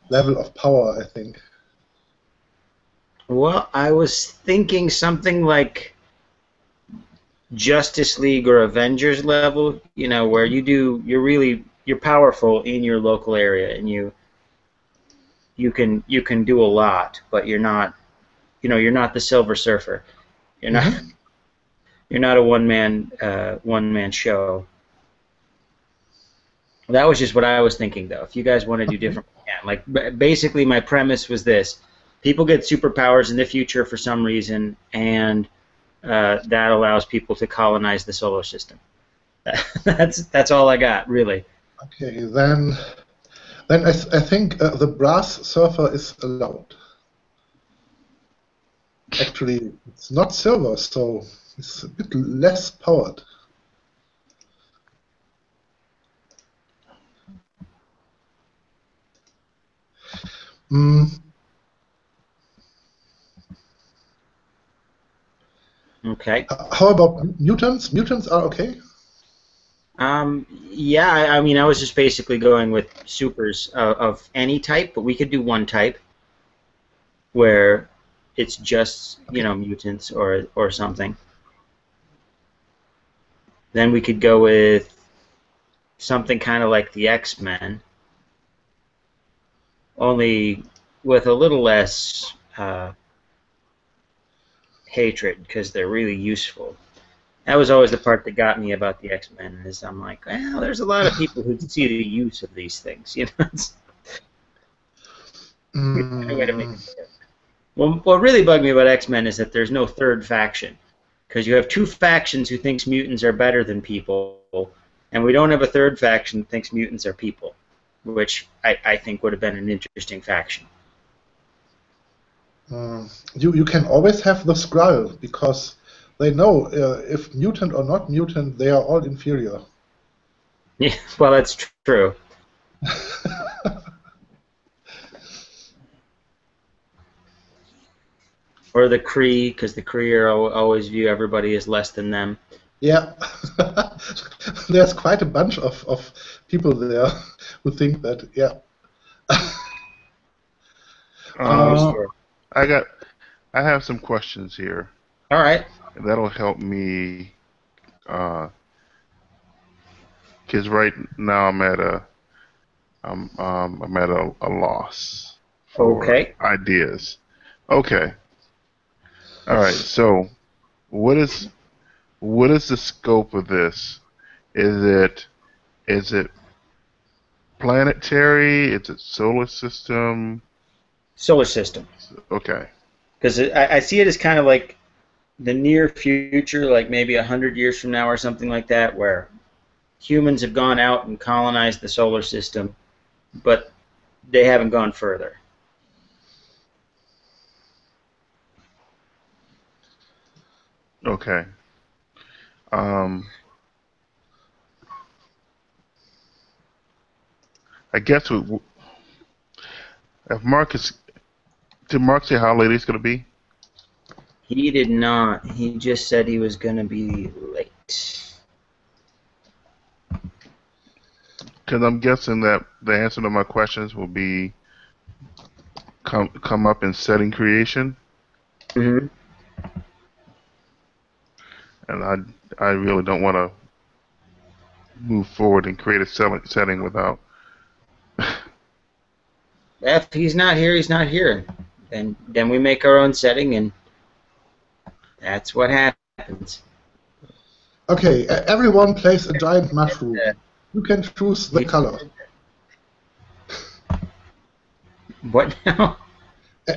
level of power, I think. Well, I was thinking something like Justice League or Avengers level, where you're powerful in your local area, and you can do a lot, but you're not the Silver Surfer. You're not Hmm. you're not a one man show. That was just what I was thinking, though. If you guys want to do Okay. different, yeah, like basically my premise was this: people get superpowers in the future for some reason, and that allows people to colonize the solar system. That's all I got, really. Okay, then I think the brass surfer is allowed. Actually, it's not silver, so it's a bit less powered. Mm, Okay. how about mutants? Mutants are okay. Yeah, I mean, I was just basically going with supers of any type, but we could do one type where it's just Okay. mutants or something. Then we could go with something kind of like the X-Men, only with a little less hatred because they're really useful. That was always the part that got me about the X-Men is I'm like, well, there's a lot of people who see the use of these things. We find a way to make Mm, it work. Well, what really bugged me about X-Men is that there's no third faction because you have two factions who thinks mutants are better than people, and we don't have a third faction that thinks mutants are people, which I think would have been an interesting faction. you can always have the Skrull because they know if mutant or not mutant, they are all inferior. Yeah, well, that's true. Or the Kree, because the Kree always view everybody as less than them. Yeah, there's quite a bunch of people there who think that. Yeah. For Um, sure. I got. I have some questions here. All right. That'll help me. Because right now I'm at a loss for Okay. ideas. Okay. All right. So what is what is the scope of this? Is it is it planetary? Is it solar system? Solar system. Okay. Because I see it as kind of like the near future, like maybe 100 years from now or something like that, where humans have gone out and colonized the solar system, but they haven't gone further. Okay. Um, I guess if Marcus did Mark say how late it's gonna be? He did not. He just said he was going to be late. Because I'm guessing that the answer to my questions will be come up in setting creation, Mm-hmm. and I really don't want to move forward and create a setting without. If he's not here, he's not here. Then we make our own setting, and that's what happens. Okay, everyone plays a giant Uh, mushroom. You can choose the he color. What now?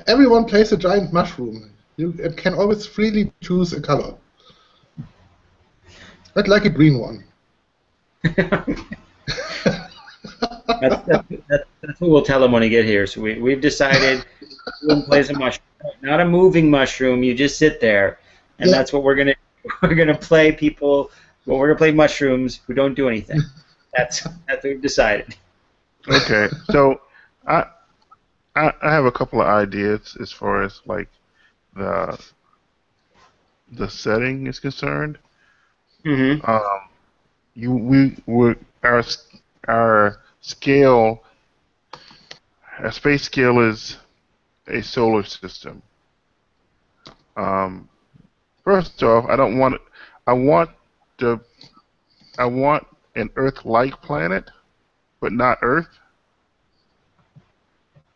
Everyone plays a giant mushroom. You can always freely choose a color. I'd like a green one. That's what we'll tell him when he get here. So we've decided everyone plays a mushroom, not a moving mushroom. You just sit there, and Yeah. that's what we're gonna we're gonna play people. Well, we're gonna play mushrooms who don't do anything. That's what we've decided. Okay, so I, I have a couple of ideas as far as like the the setting is concerned. Mm-hmm. Um, you we would our scale a space scale is a solar system. First off, I don't want. I want the. I want an Earth-like planet, but not Earth.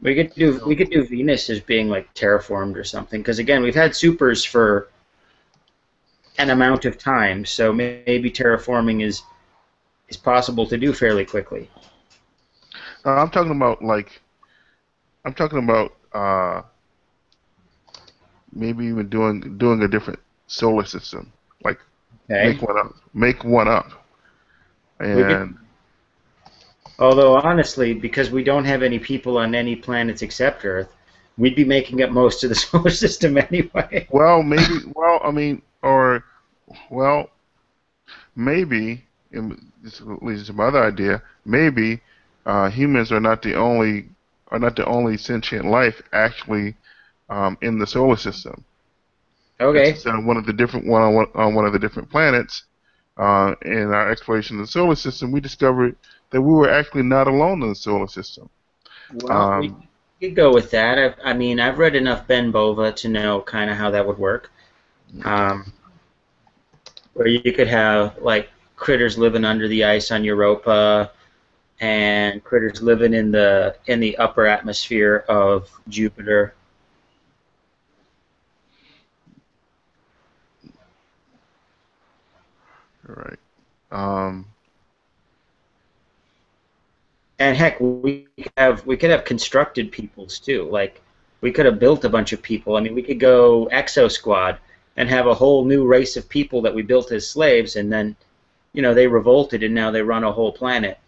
We could do Venus as being like terraformed or something, because again, we've had supers for an amount of time, so maybe terraforming is possible to do fairly quickly. I'm talking about maybe even doing a different solar system, like Okay. make one up, and Although honestly, because we don't have any people on any planets except Earth, we'd be making up most of the solar system anyway. well, maybe, well, I mean, or well, maybe, and this leads to my other idea. Maybe humans are not the only sentient life actually in the solar system. Okay. It's one of the different on one of the different planets. In our exploration of the solar system, we discovered that we were actually not alone in the solar system. Well, we could go with that. I mean, I've read enough Ben Bova to know kind of how that would work. Where you could have like critters living under the ice on Europa, and critters living in the upper atmosphere of Jupiter. All right. And heck, we could have constructed peoples too. Like we could have built a bunch of people. I mean, we could go Exo Squad and have a whole new race of people that we built as slaves, and then, they revolted and now they run a whole planet.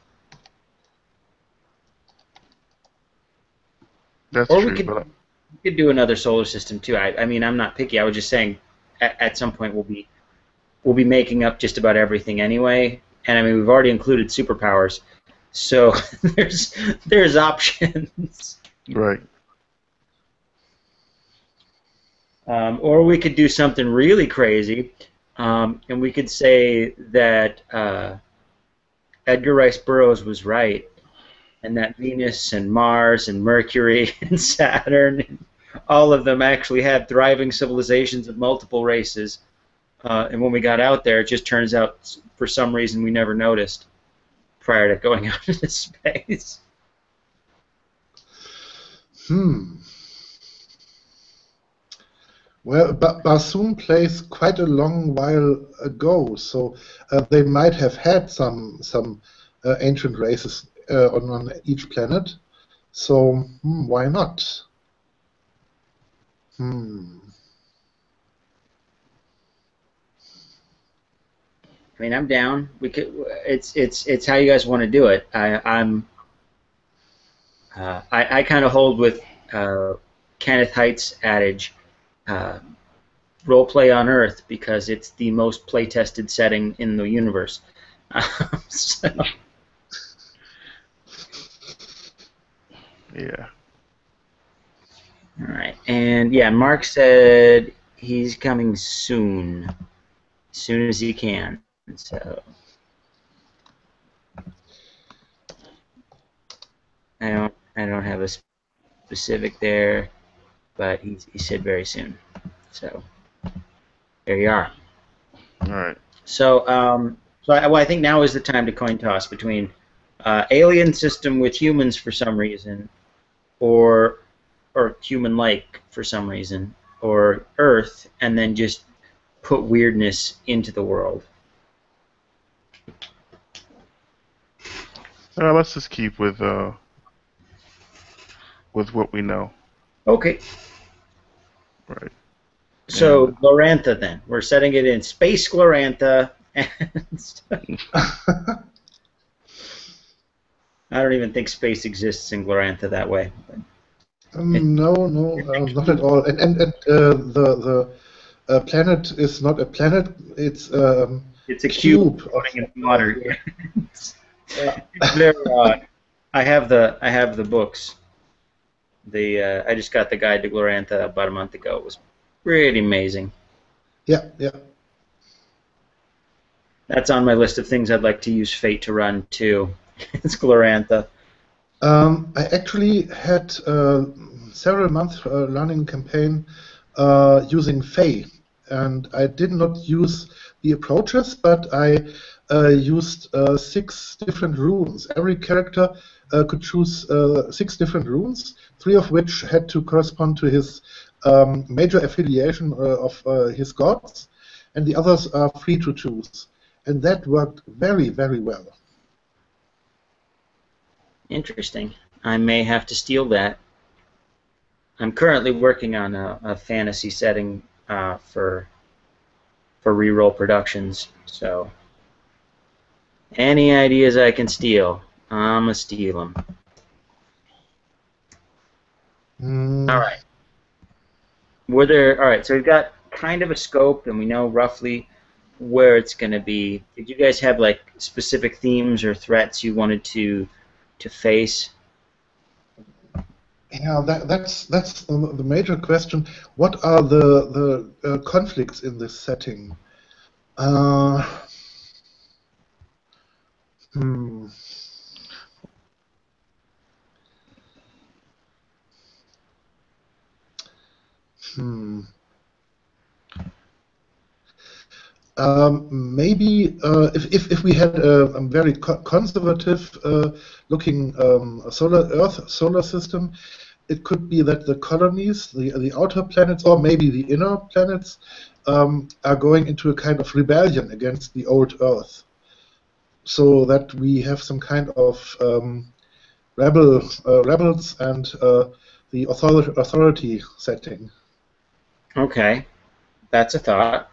That's or true. we could do another solar system too. I mean, I'm not picky. I was just saying, at some point we'll be making up just about everything anyway. And I mean, we've already included superpowers, so there's options. Right. Or we could do something really crazy, and we could say that Edgar Rice Burroughs was right, and that Venus and Mars and Mercury and Saturn, and all of them actually had thriving civilizations of multiple races. And when we got out there, it just turns out, for some reason, we never noticed prior to going out into space. Well, Bassoon plays quite a long while ago, so they might have had some ancient races on each planet. So why not? I mean, I'm down. We could. It's how you guys want to do it. I kind of hold with Kenneth Height's adage, role play on Earth, because it's the most play tested setting in the universe. So. Yeah. All right, and yeah, Mark said he's coming soon, as soon as he can. So I don't have a specific there, but he said very soon. So there you are. All right. So I think now is the time to coin toss between alien system with humans for some reason, or human-like for some reason, or Earth, and then just put weirdness into the world. Let's just keep with what we know. Okay. Right. So Glorantha, then we're setting it in space Glorantha. And I don't even think space exists in Glorantha that way. No, not at all. And the planet is not a planet. It's a cube floating in water. It's very odd. I have the books. I just got the guide to Glorantha about a month ago. It was pretty amazing. Yeah. That's on my list of things I'd like to use Fate to run too. It's Glorantha. I actually had several months learning campaign using Fae, and I did not use the approaches, but I used 6 different runes. Every character could choose 6 different runes, 3 of which had to correspond to his major affiliation of his gods, and the others are free to choose. And that worked very, very well. Interesting. I may have to steal that. I'm currently working on a fantasy setting for reroll productions, so any ideas I can steal, I'ma steal them. All right. All right, so we've got kind of a scope, and we know roughly where it's going to be. Did you guys have like specific themes or threats you wanted to face? Yeah, that's the major question. What are the conflicts in this setting? Hmm. Hmm. Maybe if we had a very conservative looking solar system, it could be that the colonies, the outer planets, or maybe the inner planets, are going into a kind of rebellion against the old Earth, so that we have some kind of rebels and the authority setting. Okay, that's a thought.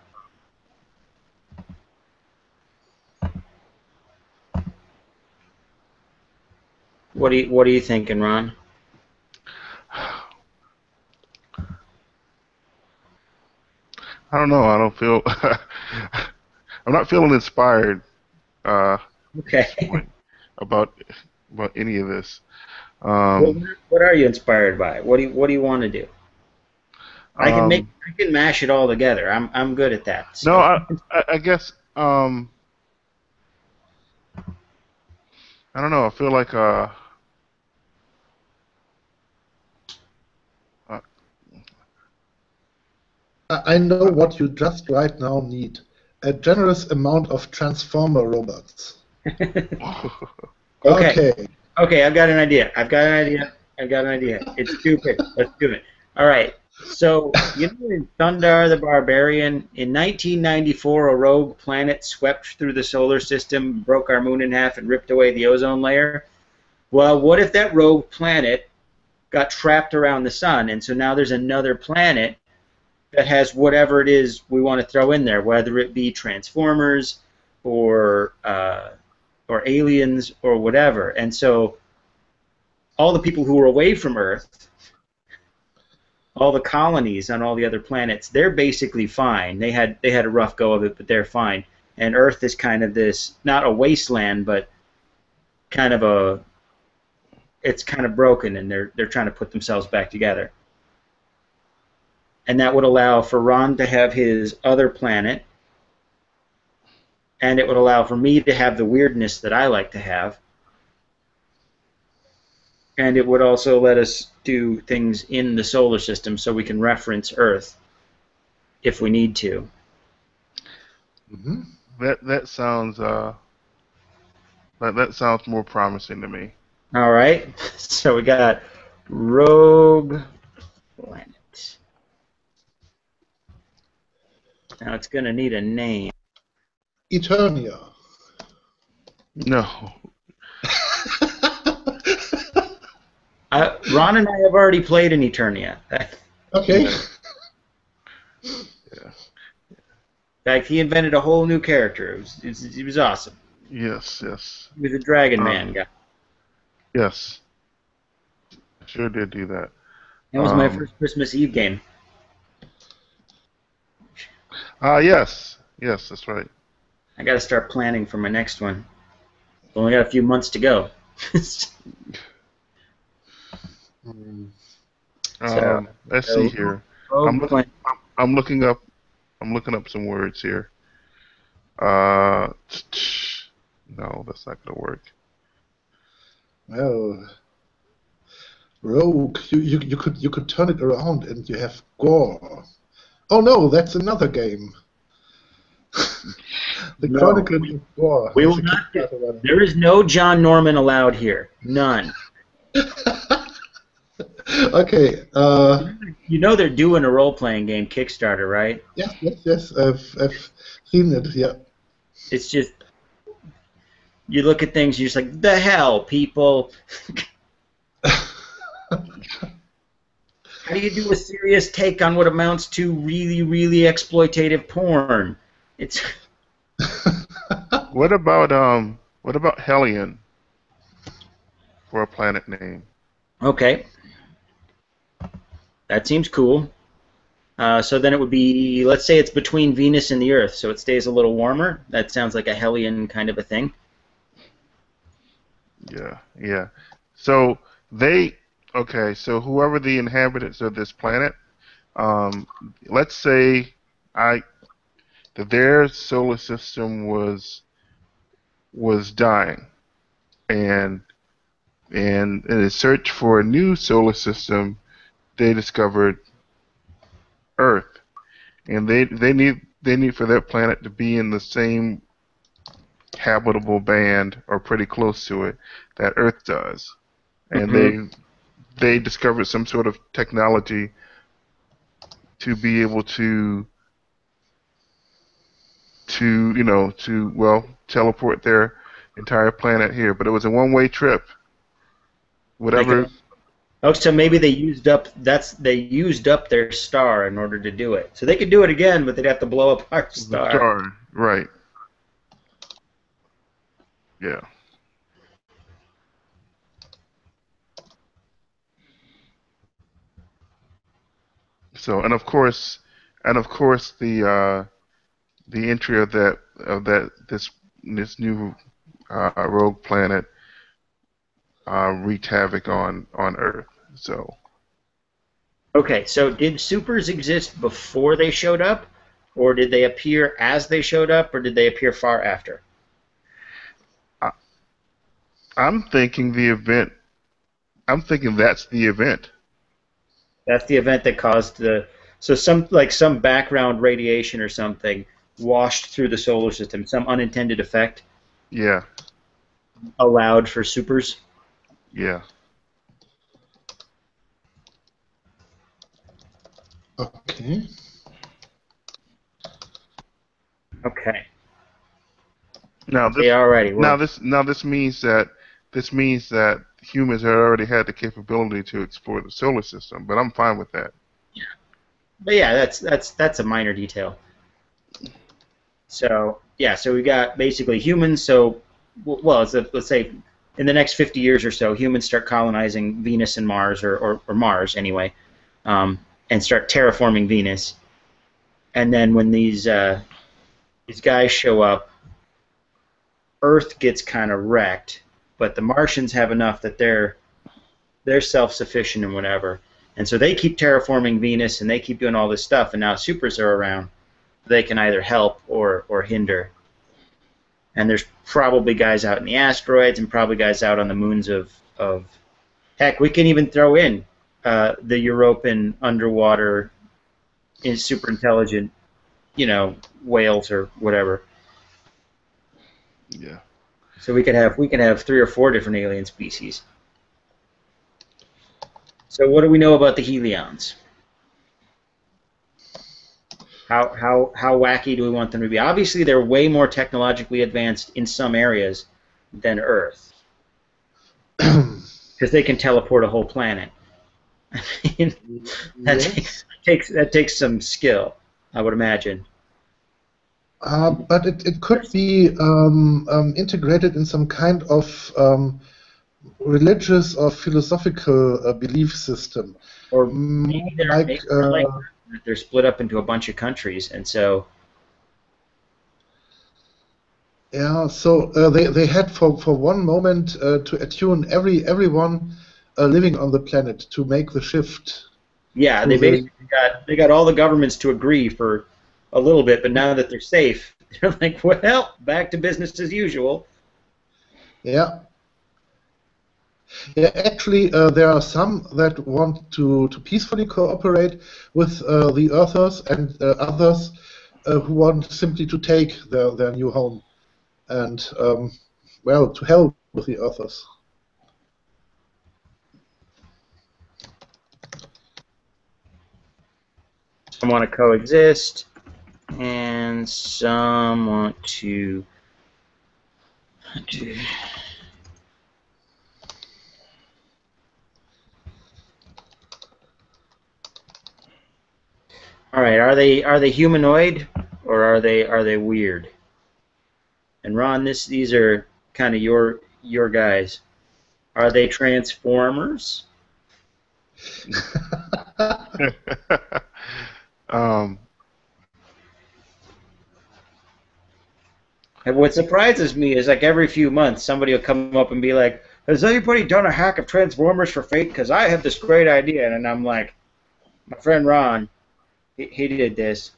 What are you thinking, Ron? I don't know. I don't feel. I'm not feeling inspired. Okay. About any of this. Well, what are you inspired by? What do you want to do? I can mash it all together. I'm good at that. So. No, I guess I don't know. I feel like I know what you just right now need. A generous amount of transformer robots. Okay. Okay, I've got an idea. It's stupid. Let's do it. All right. So, you know, in Thundar the Barbarian, in 1994, a rogue planet swept through the solar system, broke our moon in half, and ripped away the ozone layer? Well, what if that rogue planet got trapped around the sun, and so now there's another planet that has whatever it is we want to throw in there, whether it be Transformers or aliens or whatever. And so all the people who were away from Earth, all the colonies on all the other planets, they're basically fine. They had a rough go of it, but they're fine. And Earth is kind of this, not a wasteland, but kind of it's kind of broken, and they're trying to put themselves back together. And that would allow for Ron to have his other planet, and it would allow for me to have the weirdness that I like to have, and it would also let us do things in the solar system so we can reference Earth if we need to. Mm-hmm. That sounds that sounds more promising to me. All right, so we got Rogue Planet. Now it's going to need a name. Eternia. No. Ron and I have already played in Eternia. Okay. Yeah. In fact, he invented a whole new character. It was awesome. Yes, yes. He was a Dragon Man guy. Yes. Sure did do that. That was my first Christmas Eve game. Yes. Yes, that's right. I got to start planning for my next one. Only got a few months to go. Let's see here. I'm looking up some words here. No, that's not gonna work. Well, Rogue. You could turn it around and you have gore. Oh no, that's another game. The No, Chronicles of Gore. we It's will a not do. Kickstarter running. There is no John Norman allowed here. None. Okay. You know they're doing a role-playing game Kickstarter, right? Yes. I've seen it. Yeah. It's just you look at things, you're just like, the hell, people. How do you do a serious take on what amounts to really, really exploitative porn? It's What about Hellion for a planet name? okay. That seems cool. So then it would be, let's say it's between Venus and the Earth, so it stays a little warmer. That sounds like a Hellion kind of a thing. Yeah. So so whoever the inhabitants of this planet, let's say that their solar system was dying, and in a search for a new solar system, they discovered Earth, and they need for that planet to be in the same habitable band or pretty close to it that Earth does, and they discovered some sort of technology to be able to teleport their entire planet here, but it was a one-way trip. Whatever. Oh, so maybe they used up their star in order to do it. So they could do it again, but they'd have to blow up our star. Right. Yeah. So and of course the entry of this new rogue planet wreaked havoc on Earth. So Okay, so did supers exist before they showed up, or did they appear as they showed up, or did they appear far after? I'm thinking that's the event. That's the event that caused some background radiation or something washed through the solar system, some unintended effect. Yeah. Allowed for supers. Yeah. Okay. Now this means that humans had already had the capability to explore the solar system, but I'm fine with that. Yeah. But yeah, that's a minor detail. So yeah, so we got basically humans. So let's say in the next 50 years or so, humans start colonizing Venus and Mars, or Mars anyway, and start terraforming Venus. And then when these guys show up, Earth gets kind of wrecked, but the Martians have enough that they're self-sufficient and whatever. And so they keep terraforming Venus, and they keep doing all this stuff, and now supers are around. They can either help or hinder. And there's probably guys out in the asteroids and probably guys out on the moons of heck, we can even throw in the European underwater super intelligent, whales or whatever. Yeah. So we can have 3 or 4 different alien species. So what do we know about the Helions? How wacky do we want them to be? Obviously, they're way more technologically advanced in some areas than Earth, because they can teleport a whole planet. That takes some skill, I would imagine. But it could be integrated in some kind of religious or philosophical belief system. Or maybe they're split up into a bunch of countries, and so... Yeah, so they had for one moment to attune everyone living on the planet to make the shift. Yeah, they basically got all the governments to agree for a little bit, but now that they're safe, they're like, well, back to business as usual. Yeah. Yeah, actually, there are some that want to peacefully cooperate with the Earthers, and others who want simply to take their new home. And, well, to hell with the Earthers. Some want to coexist, and some want to All right, are they humanoid or are they weird? And Ron, these are kind of your guys. Are they transformers? um, And what surprises me is like every few months somebody will come up and be like, "Has anybody done a hack of Transformers for Fate? Because I have this great idea." And I'm like, "My friend Ron, he did this."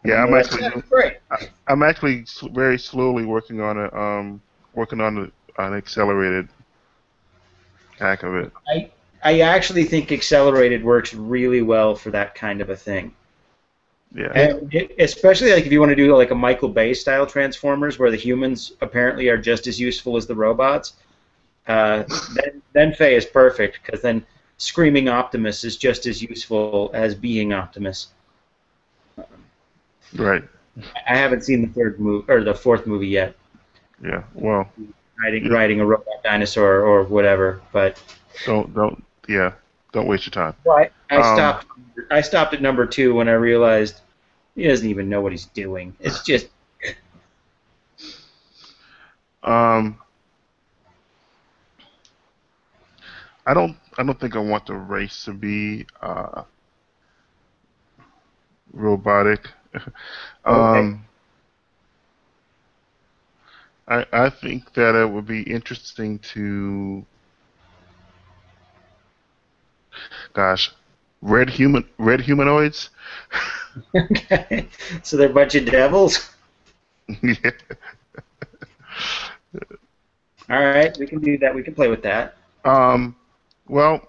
And yeah, I'm like, "That's great." I'm actually very slowly working on an accelerated hack of it. I actually think accelerated works really well for that kind of a thing. Yeah. And especially like if you want to do like a Michael Bay style Transformers where the humans apparently are just as useful as the robots, then Faye is perfect because then Screaming Optimus is just as useful as being Optimus. Right. I haven't seen the third movie or the fourth movie yet. Yeah. Well. Riding a robot dinosaur or whatever, but Don't waste your time. well, I stopped at number 2 when I realized he doesn't even know what he's doing. It's just I don't think I want the race to be robotic. okay. I think that it would be interesting to, gosh, red humanoids. Okay. So they're a bunch of devils? Yeah. All right, we can do that. We can play with that. Well,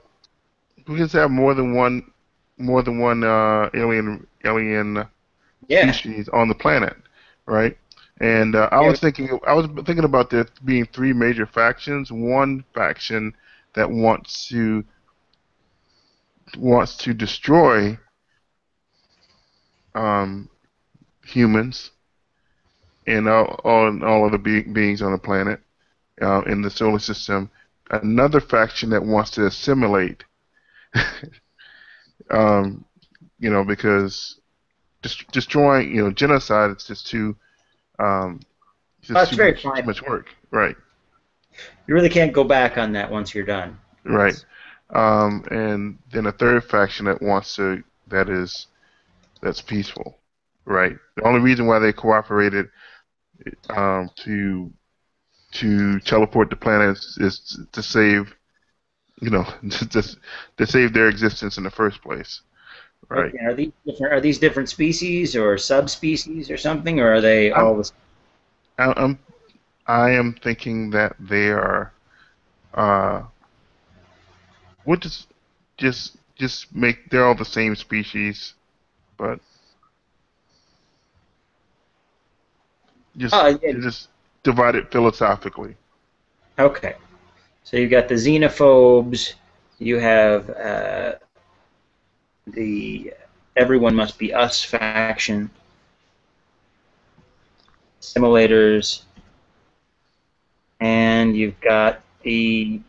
we can have more than one alien Yeah. species on the planet, right? And I was thinking about there being 3 major factions. One faction that wants to destroy humans and all other beings on the planet in the solar system. Another faction that wants to assimilate, because destroying, genocide, it's just too Very too fine. much work, right? You really can't go back on that once you're done. Right. And then a third faction that's peaceful, right? The only reason why they cooperated to teleport the planet is to save, to save their existence in the first place, right? Okay. Are these different species or subspecies or something, or are they all the same? I am thinking that they are. We'll just make they're all the same species, but Yeah. just divide it philosophically. Okay. So you've got the xenophobes. You have the everyone must be us faction. Simulators. And you've got the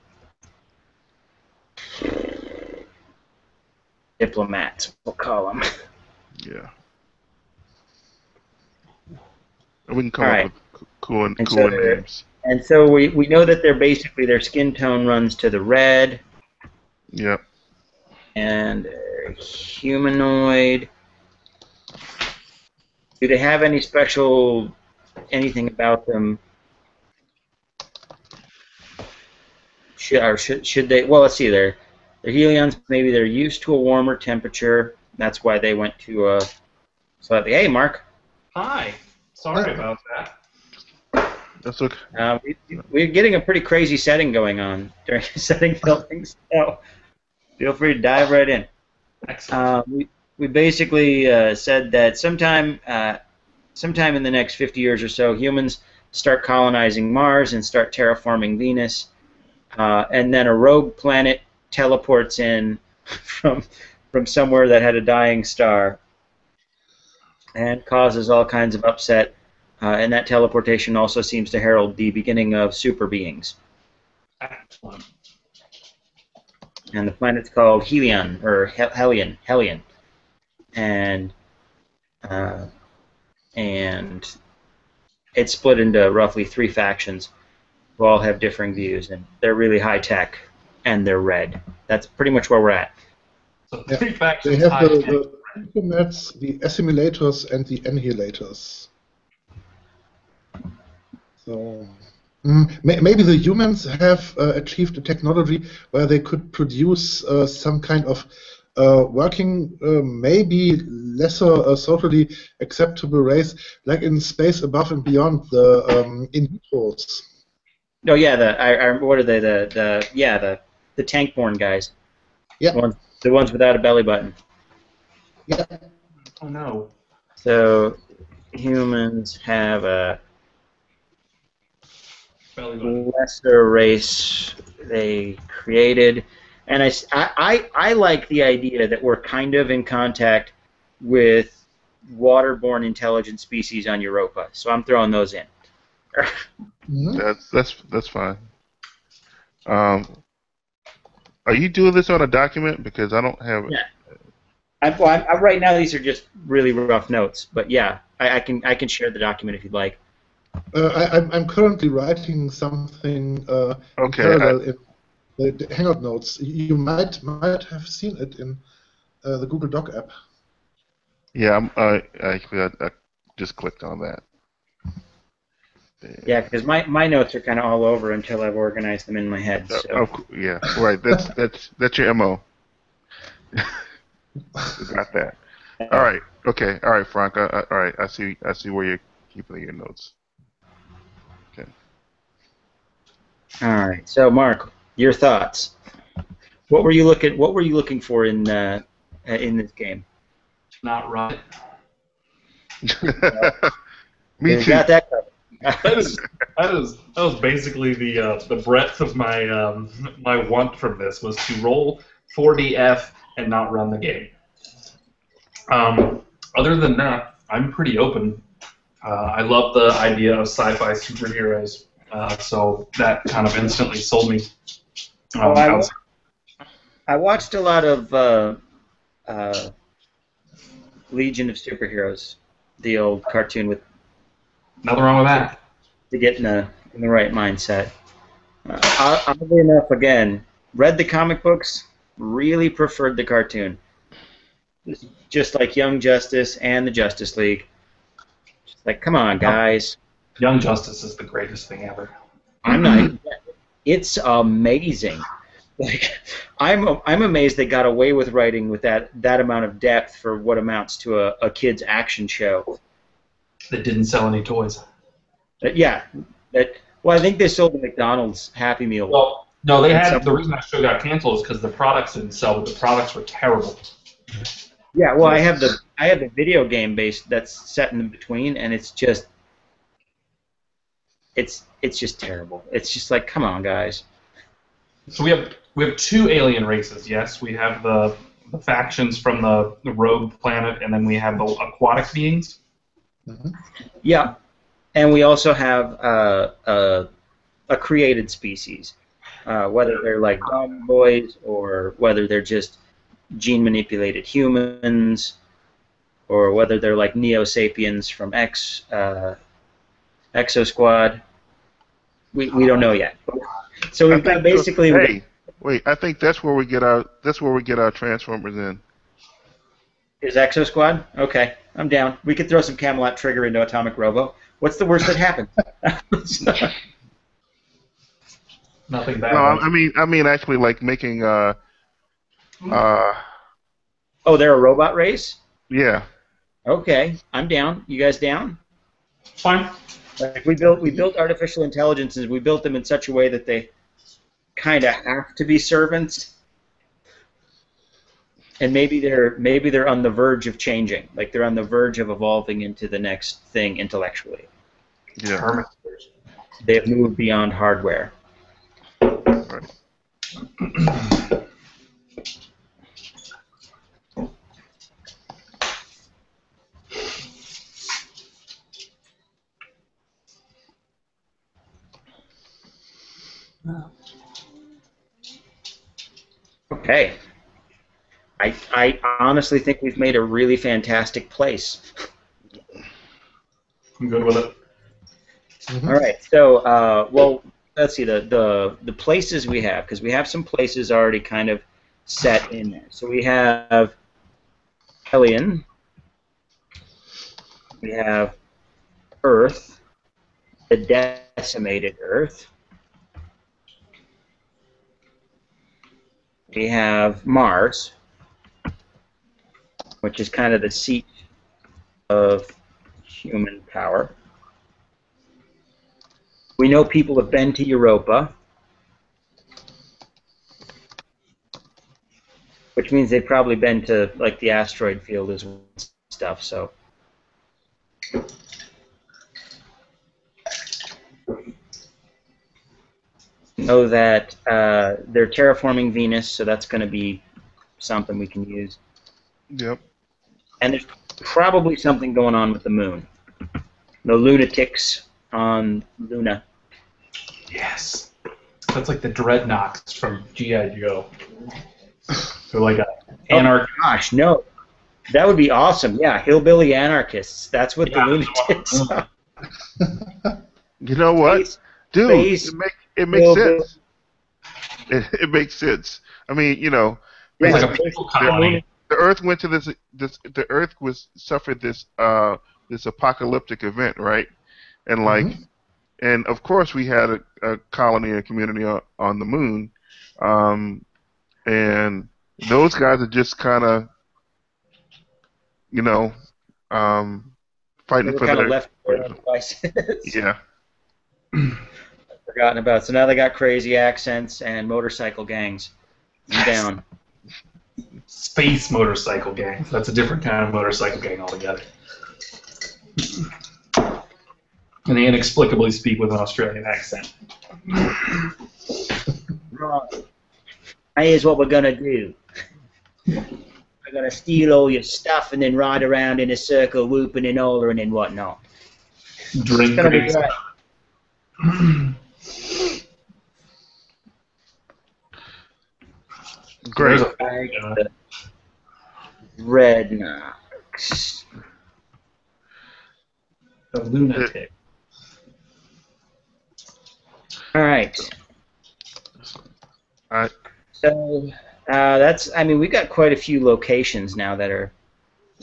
diplomats, we'll call them. Yeah. And we can come All up right. with cooler so names. And so we know that their skin tone runs to the red. Yep. And they're humanoid. Do they have any special anything about them? Should they? Well, let's see. They're Helions. Maybe they're used to a warmer temperature. That's why they went to a slightly. Hey, Mark. Hi. Sorry about that. That's okay. We're getting a pretty crazy setting going on during setting filming, so feel free to dive right in. Excellent. We basically said that sometime in the next 50 years or so, humans start colonizing Mars and start terraforming Venus, and then a rogue planet teleports in from somewhere that had a dying star and causes all kinds of upset. And that teleportation also seems to herald the beginning of super beings. Excellent. And the planet's called Helion, or Helion, and it's split into roughly 3 factions who all have differing views, and they're really high tech, and they're red. That's pretty much where we're at. So 3 factions. They have the diplomats, the assimilators, and the annihilators. So maybe the humans have achieved a technology where they could produce some kind of working, maybe lesser socially acceptable race, like in Space Above and Beyond, the in vitros. Oh yeah, what are they? The tank-born guys. Yeah. The ones without a belly button. Yeah. Oh no. So humans have a lesser race they created, and I like the idea that we're kind of in contact with waterborne intelligent species on Europa. So I'm throwing those in. That's fine. Are you doing this on a document? Because I don't have it. Yeah. Right now these are just really rough notes, but yeah, I can share the document if you'd like. I'm currently writing something in parallel in the Hangout notes. You might have seen it in the Google Doc app. Yeah, I just clicked on that. Yeah, because my notes are kind of all over until I've organized them in my head. So. Yeah, right. That's your MO. Got that. All right. Okay. All right, Frank. All right. I see where you're keeping your notes. Okay. All right. So, Mark, your thoughts. What were you looking for in this game? Not right. Me you too. Got that covered. That was basically the breadth of my my want from this was to roll 4DF and not run the game. Other than that, I'm pretty open. I love the idea of sci-fi superheroes, so that kind of instantly sold me. I watched a lot of Legion of Superheroes, the old cartoon with. Nothing wrong with that. To get in the right mindset. Oddly enough, again, read the comic books, really preferred the cartoon. Just like Young Justice and the Justice League. Just like, come on, guys. Young Justice is the greatest thing ever. I'm not. It's amazing. Like, I'm amazed they got away with writing with that amount of depth for what amounts to a kid's action show. That didn't sell any toys. Yeah. Well, I think they sold the McDonald's Happy Meal. Well, no, they had. The reason that show got canceled is because the products didn't sell, but the products were terrible. Yeah, well, I have the video game base that's set in between, and it's just terrible. It's just like, come on, guys. So we have 2 alien races. Yes, we have the factions from the rogue planet, and then we have the aquatic beings. Mm-hmm. Yeah, and we also have a created species, whether they're like dog boys or whether they're just gene-manipulated humans, or whether they're like Neo-Sapiens from Exo Squad. We don't know yet. So we've got basically. Hey, wait! I think that's where we get our Transformers in. Is Exo Squad? Okay, I'm down. We could throw some Camelot Trigger into Atomic Robo. What's the worst that happens? Nothing bad. No, I mean actually like making Oh, they're a robot race? Yeah. Okay, I'm down. You guys down? Fine. Like we built artificial intelligences. We built them in such a way that they kind of have to be servants, and maybe they're on the verge of changing. Like they're on the verge of evolving into the next thing intellectually. Yeah. Terminators. They have moved beyond hardware. Right. Okay. I honestly think we've made a really fantastic place. I'm good with it. Mhm. All right. So, well, let's see the places we have, because we have some places already kind of set in there. So we have Hellion. We have Earth, the decimated Earth. We have Mars, which is kind of the seat of human power. We know people have been to Europa, which means they've probably been to like the asteroid field as well and stuff. So know that they're terraforming Venus, so that's going to be something we can use. Yep. And there's probably something going on with the moon. The lunatics on Luna. Yes. That's like the dreadnoughts from G.I. Joe. They're like anarch. Oh gosh, no. That would be awesome. Yeah, hillbilly anarchists. That's what the lunatics are. You know what, Space- dude? space It makes hillbilly- sense. It makes sense. I mean, you know, Yeah, It's like a space- people colony. the Earth went to this. The Earth suffered this apocalyptic event, right? And like, and of course we had a colony, a community on the moon, and those guys are just kind of, you know, They fighting were for kind of their. left to their own devices. Yeah. Forgotten about. So now they got crazy accents and motorcycle gangs. I'm down. Space motorcycle gang. That's a different kind of motorcycle gang altogether. And they inexplicably speak with an Australian accent. Right. Here's what we're gonna do. We're gonna steal all your stuff and then ride around in a circle, whooping and hollering and whatnot. Drink It's gonna be crazy. great. Great. There's a Like the rednecks. lunatic. All right. So that's. I mean, we've got quite a few locations now that are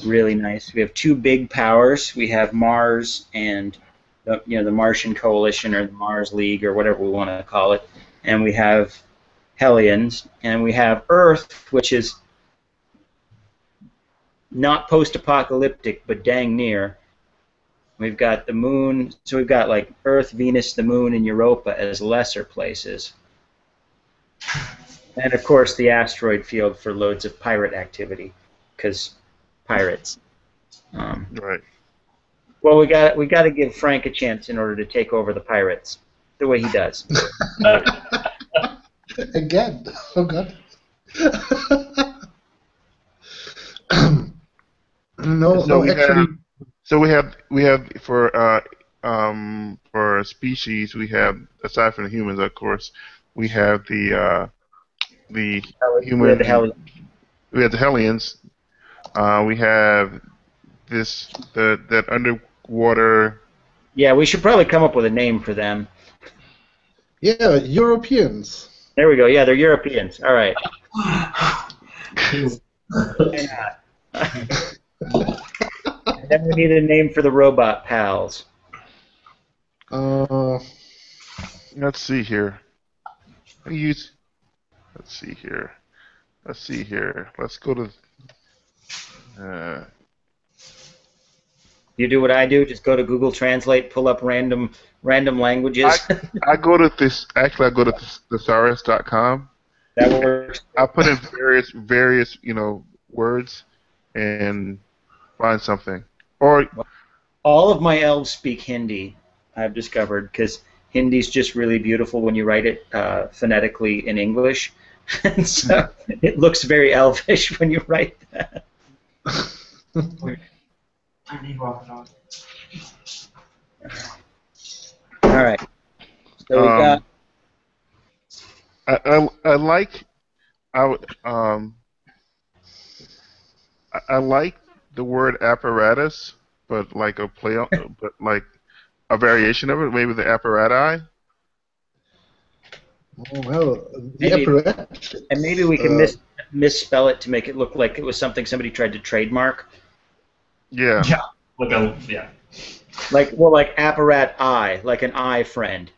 really nice. We have two big powers. We have Mars and the Martian Coalition or the Mars League or whatever we want to call it, and we have Hellions, and we have Earth, which is not post-apocalyptic, but dang near. We've got the Moon, so we've got like Earth, Venus, the Moon, and Europa as lesser places. And of course the asteroid field for loads of pirate activity, because pirates. Right. Well, we got to give Frank a chance in order to take over the pirates, the way he does. Again. Oh God. So we have for species, we have, aside from the humans, of course, we have the human. We have the Hellions. We have that underwater. Yeah, we should probably come up with a name for them. Yeah, Europeans. There we go. Yeah, they're Europeans. All right. And then we need a name for the robot pals. Let's see here. Let's see here. Let's go to. You do what I do. Just go to Google Translate, pull up random languages. I go to this. Actually, I go to thesaurus.com. That works. I put in various words and find something. Or All of my elves speak Hindi, I've discovered, because Hindi's just really beautiful when you write it phonetically in English. And so it looks very elvish when you write that. I need walking All right. So we got. I like I like the word apparatus, but like a play on, but like a variation of it, maybe the apparati. Oh, well, the Maybe. apparatus. And maybe we can misspell it to make it look like it was something somebody tried to trademark. Yeah. Yeah. Like apparat-I, like an eye friend.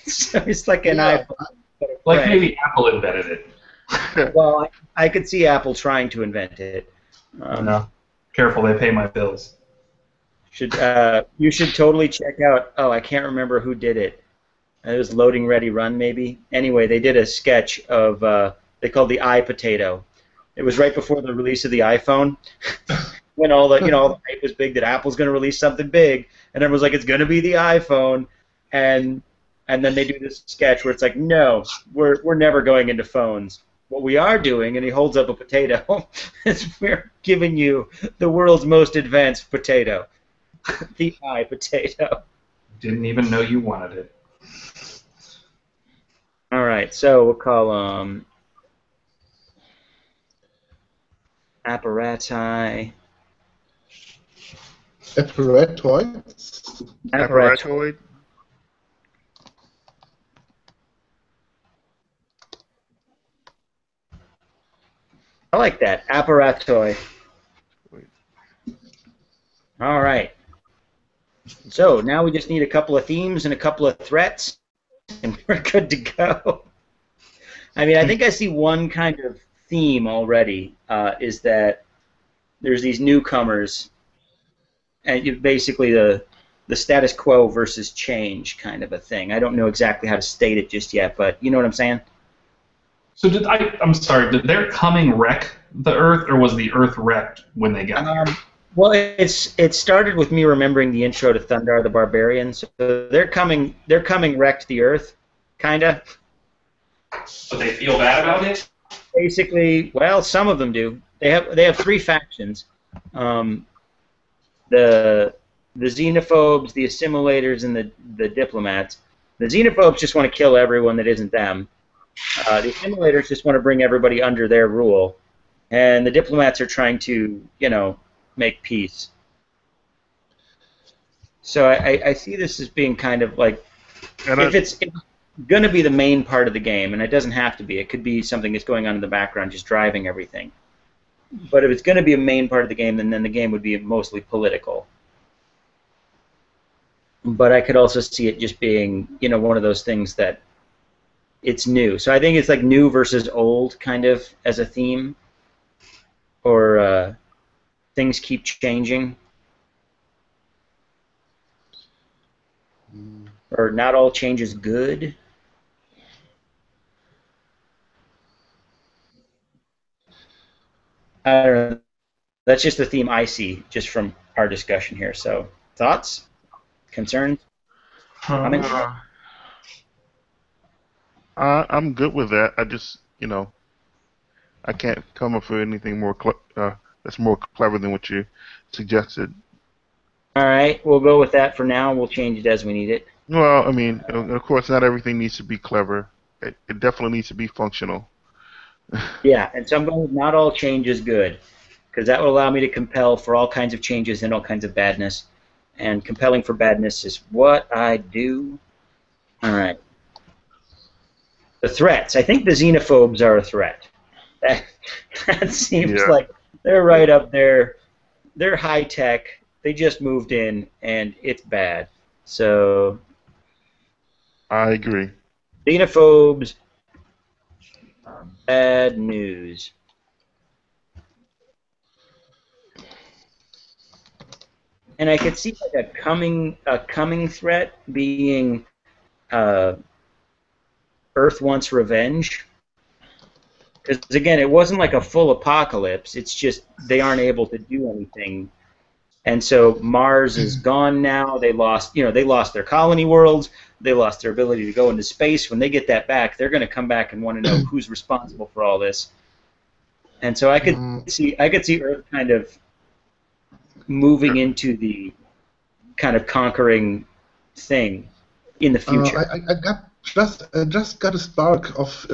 So it's like an eye. Like maybe Apple invented it. Well, I could see Apple trying to invent it. No. Careful, they pay my bills. You should totally check out. Oh, I can't remember who did it. It was Loading Ready Run, maybe. Anyway, they did a sketch of they called the iPotato. It was right before the release of the iPhone, when all the the hype was big that Apple's going to release something big, and everyone's like, it's going to be the iPhone, and then they do this sketch where it's like, no, we're never going into phones. What we are doing, and he holds up a potato, is we're giving you the world's most advanced potato, the iPotato. Didn't even know you wanted it. All right, so we'll call them apparati. Apparatoids? Apparatoid. I like that, apparatoi. All right. So now we just need a couple of themes and a couple of threats, and we're good to go. I mean, I think I see one kind of theme already, is that there's these newcomers, and basically the status quo versus change kind of a thing. I don't know exactly how to state it just yet, but you know what I'm saying? So I'm sorry, did their coming wreck the Earth, or was the Earth wrecked when they got here? Well, it started with me remembering the intro to Thundar the Barbarian. So their coming wrecked the Earth, kinda. But they feel bad about it? Basically, well, some of them do. They have three factions. The xenophobes, the assimilators, and the diplomats. The xenophobes just want to kill everyone that isn't them. The assimilators just want to bring everybody under their rule, and the diplomats are trying to, make peace. So I see this as being kind of like, if it's going to be the main part of the game, and it doesn't have to be. It could be something that's going on in the background, just driving everything. But if it's going to be a main part of the game, then the game would be mostly political. But I could also see it just being, one of those things that it's new. So I think it's like new versus old kind of as a theme, or things keep changing, or not all change is good. I don't know. That's just the theme I see just from our discussion here. So, thoughts, concerns, comments? I'm good with that. I just, I can't come up with anything more that's more clever than what you suggested. All right, we'll go with that for now. We'll change it as we need it. Well, I mean, of course, not everything needs to be clever. It definitely needs to be functional. Yeah, and so I'm going with not all change is good, because that will allow me to compel for all kinds of changes and all kinds of badness. And compelling for badness is what I do. All right. The threats. I think the xenophobes are a threat. That seems like they're right up there. They're high tech. They just moved in, and it's bad. So I agree. Xenophobes, bad news. And I could see like a coming threat being uh, Earth wants revenge. Because again, it wasn't like a full apocalypse. It's just they aren't able to do anything, and so Mars is gone now. They lost, they lost their colony worlds. They lost their ability to go into space. When they get that back, they're going to come back and want to know who's responsible for all this. And so I could see Earth kind of moving into the kind of conquering thing in the future. I just got a spark of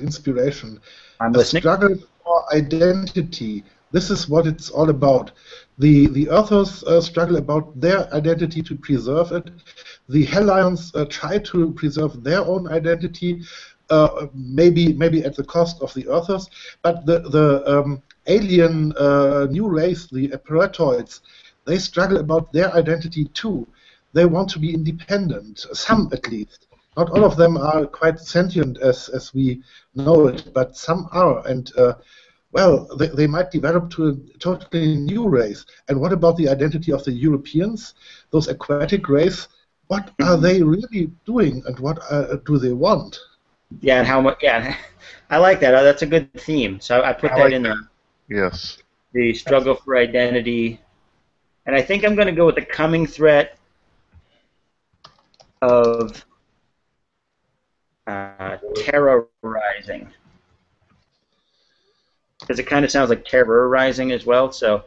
inspiration. I'm A listening. struggle for identity. This is what it's all about. The Earthers struggle about their identity to preserve it. The Hellions try to preserve their own identity, maybe at the cost of the Earthers. But the alien new race, the Apparatoids, they struggle about their identity too. They want to be independent, some at least. Not all of them are quite sentient as we know it, but some are. And they might develop to a totally new race. And what about the identity of the Europeans, those aquatic race? What are they really doing, and what do they want? Yeah, and how much? Yeah, I like that. That's a good theme. So I put that in there. Yes. The struggle for identity, and I think I'm going to go with the coming threat of terrorizing, because it kind of sounds like terrorizing as well. So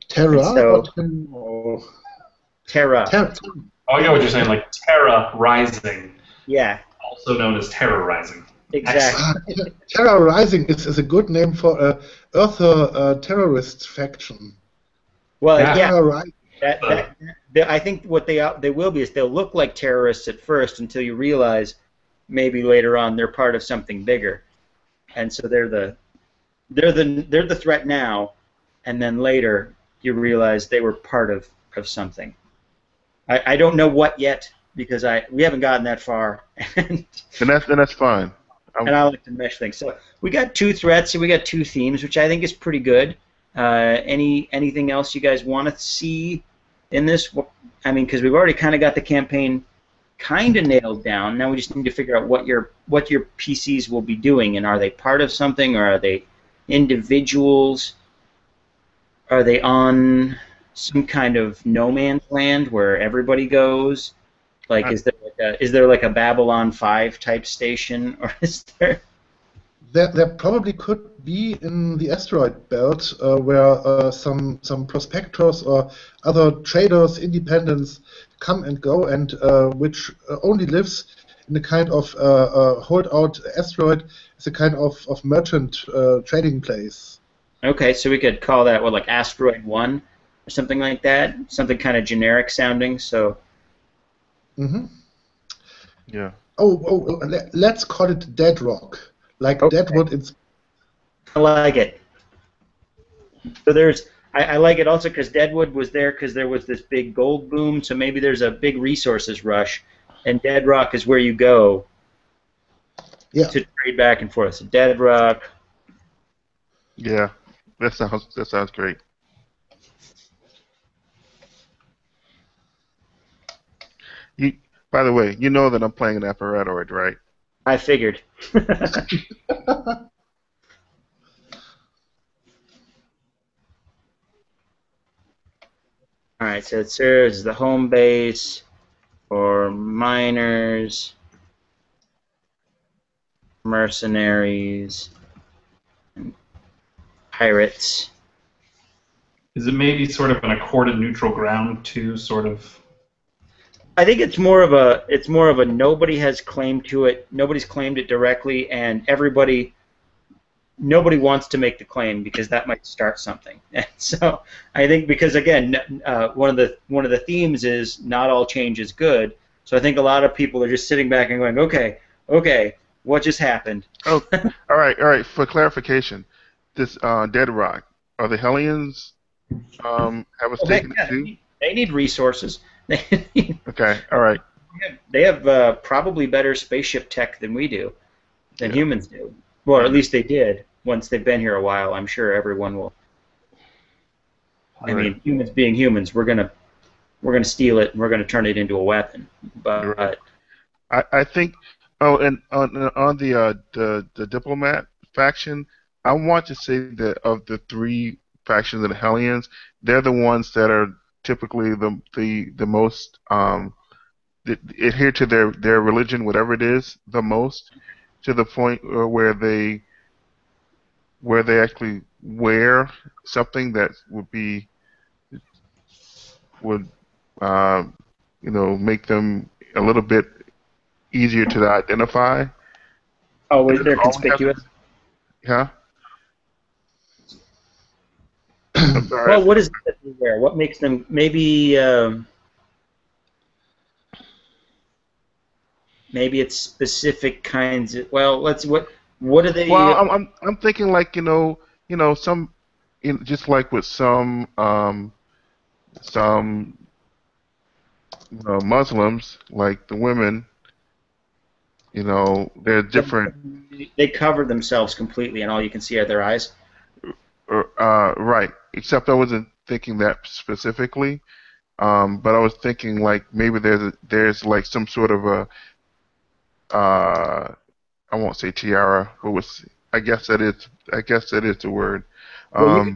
Terra? So- or terror. Oh, I get what you're saying, like Terra Rising, Yeah, also known as terrorizing. exactly. Terra Rising is a good name for a Earther terrorist faction. Well, Yeah. yeah. Terra Rising. I think what they will be is they'll look like terrorists at first until you realize maybe later on they're part of something bigger, and so they're the threat now, and then later you realize they were part of something. I don't know what yet because we haven't gotten that far, and that's fine. and I like to mesh things. So we got 2 threats and we got 2 themes, which I think is pretty good. Anything else you guys want to see in this? I mean, because we've already kind of got the campaign kind of nailed down. Now we just need to figure out what your PCs will be doing, and are they part of something, or are they individuals? Are they on some kind of no man's land where everybody goes? Like, is there like a Babylon 5 type station, or is there? There probably could be in the asteroid belt where some prospectors or other traders, independents come and go, and which only lives in a kind of holdout asteroid. It's a kind of merchant trading place. Okay, so we could call that like Asteroid 1 or something like that. Something kind of generic sounding. So. Mm-hmm. Yeah. Let's call it Dead Rock. Like Okay. Deadwood. I like it. So I like it also because Deadwood was there because there was this big gold boom. So maybe there's a big resources rush, and Dead Rock is where you go to trade back and forth. So Dead Rock. Yeah. That sounds great. By the way, you know that I'm playing an Apparatoid, right? I figured. All right, so it serves as the home base for miners, mercenaries, and pirates. Is it maybe sort of an accorded neutral ground too, sort of? I think it's more of a nobody has claim to it. Nobody's claimed it directly, and nobody wants to make the claim because that might start something. And so I think because again, one of the themes is not all change is good. So I think a lot of people are just sitting back and going, okay, what just happened? Oh, all right. For clarification, this Dead Rock, are the Hellions have a stake in it too? They need resources. Okay, all right. They have probably better spaceship tech than we do, than humans do. Well, or at least they did once they've been here a while. I'm sure everyone will I mean, humans being humans, we're gonna steal it and we're gonna turn it into a weapon. But Right. I think. Oh, and on the diplomat faction, I want to say that of the three factions of the Hellions, they're the ones that are typically the most adhere to their religion, whatever it is, the most, to the point where they actually wear something that would make them a little bit easier to identify. always they're All we have conspicuous. Huh? I'm sorry. Well, what is it that they wear? What makes them maybe? Maybe it's specific kinds of. Well, what do they? Well, I'm thinking like some just like with some Muslims, like the women, they're different. They cover themselves completely, and all you can see are their eyes. Right. Except I wasn't thinking that specifically. But I was thinking like maybe there's like some sort of a I won't say tiara, but I guess that is the word. Well,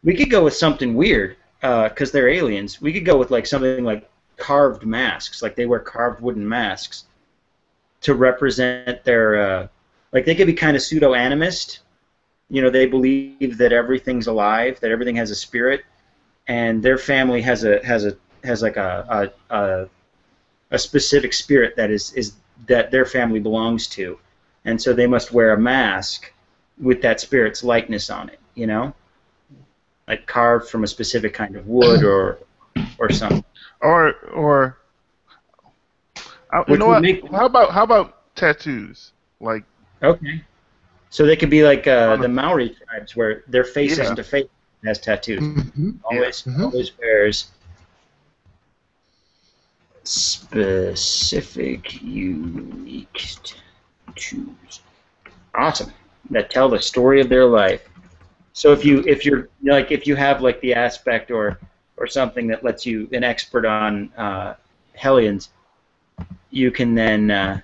we could go with something weird, because they're aliens. We could go with like something like carved masks, like they wear carved wooden masks to represent their. Like they could be kind of pseudo-animist. They believe that everything's alive, that everything has a spirit, and their family has like a specific spirit that is that their family belongs to, and so they must wear a mask with that spirit's likeness on it, like carved from a specific kind of wood or something. Or you know what? How about tattoos? Like Okay, so they could be like the Maori tribes where their face Yeah. isn't a face, it has tattoos. Mhm. Always wears specific, unique tattoos. Awesome. That tell the story of their life. So if you have like the aspect or something that lets you an expert on Hellions, you can then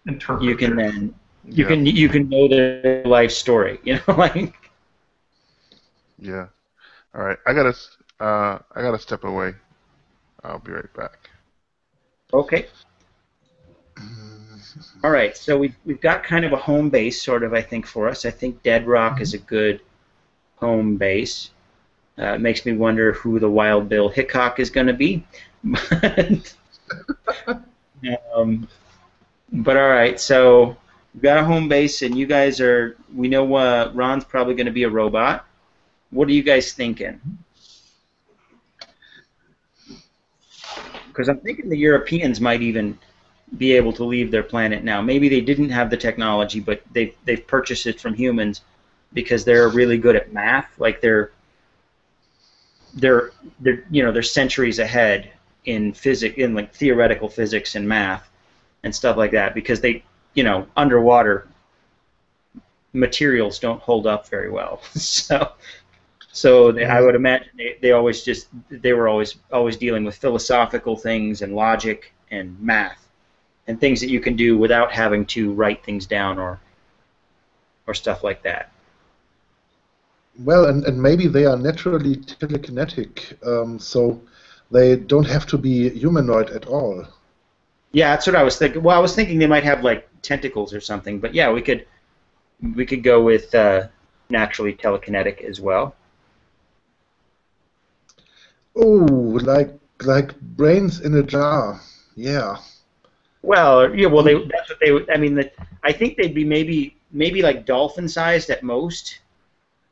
Interpret you can it. then Yeah. you can know their life story. Like Yeah. All right. I gotta step away. I'll be right back. okay. All right, so we've got kind of a home base, sort of, I think, for us. I think Dead Rock is a good home base. It makes me wonder who the Wild Bill Hickok is going to be. But all right, so we've got a home base, and you guys we know Ron's probably going to be a robot. What are you guys thinking? Because I'm thinking the Europeans might even be able to leave their planet now. Maybe they didn't have the technology, but they've purchased it from humans because they're really good at math. Like they're centuries ahead in physics, in like theoretical physics and math and stuff like that, because they underwater materials don't hold up very well. I would imagine they were always dealing with philosophical things and logic and math and things that you can do without having to write things down or stuff like that. Well, and maybe they are naturally telekinetic, so they don't have to be humanoid at all. Yeah, that's what I was thinking. Well, I was thinking they might have like tentacles or something, but yeah, we could go with naturally telekinetic as well. Oh, like brains in a jar. Yeah. Well, yeah, well, that's what they would. I mean, I think they'd be maybe like dolphin-sized at most.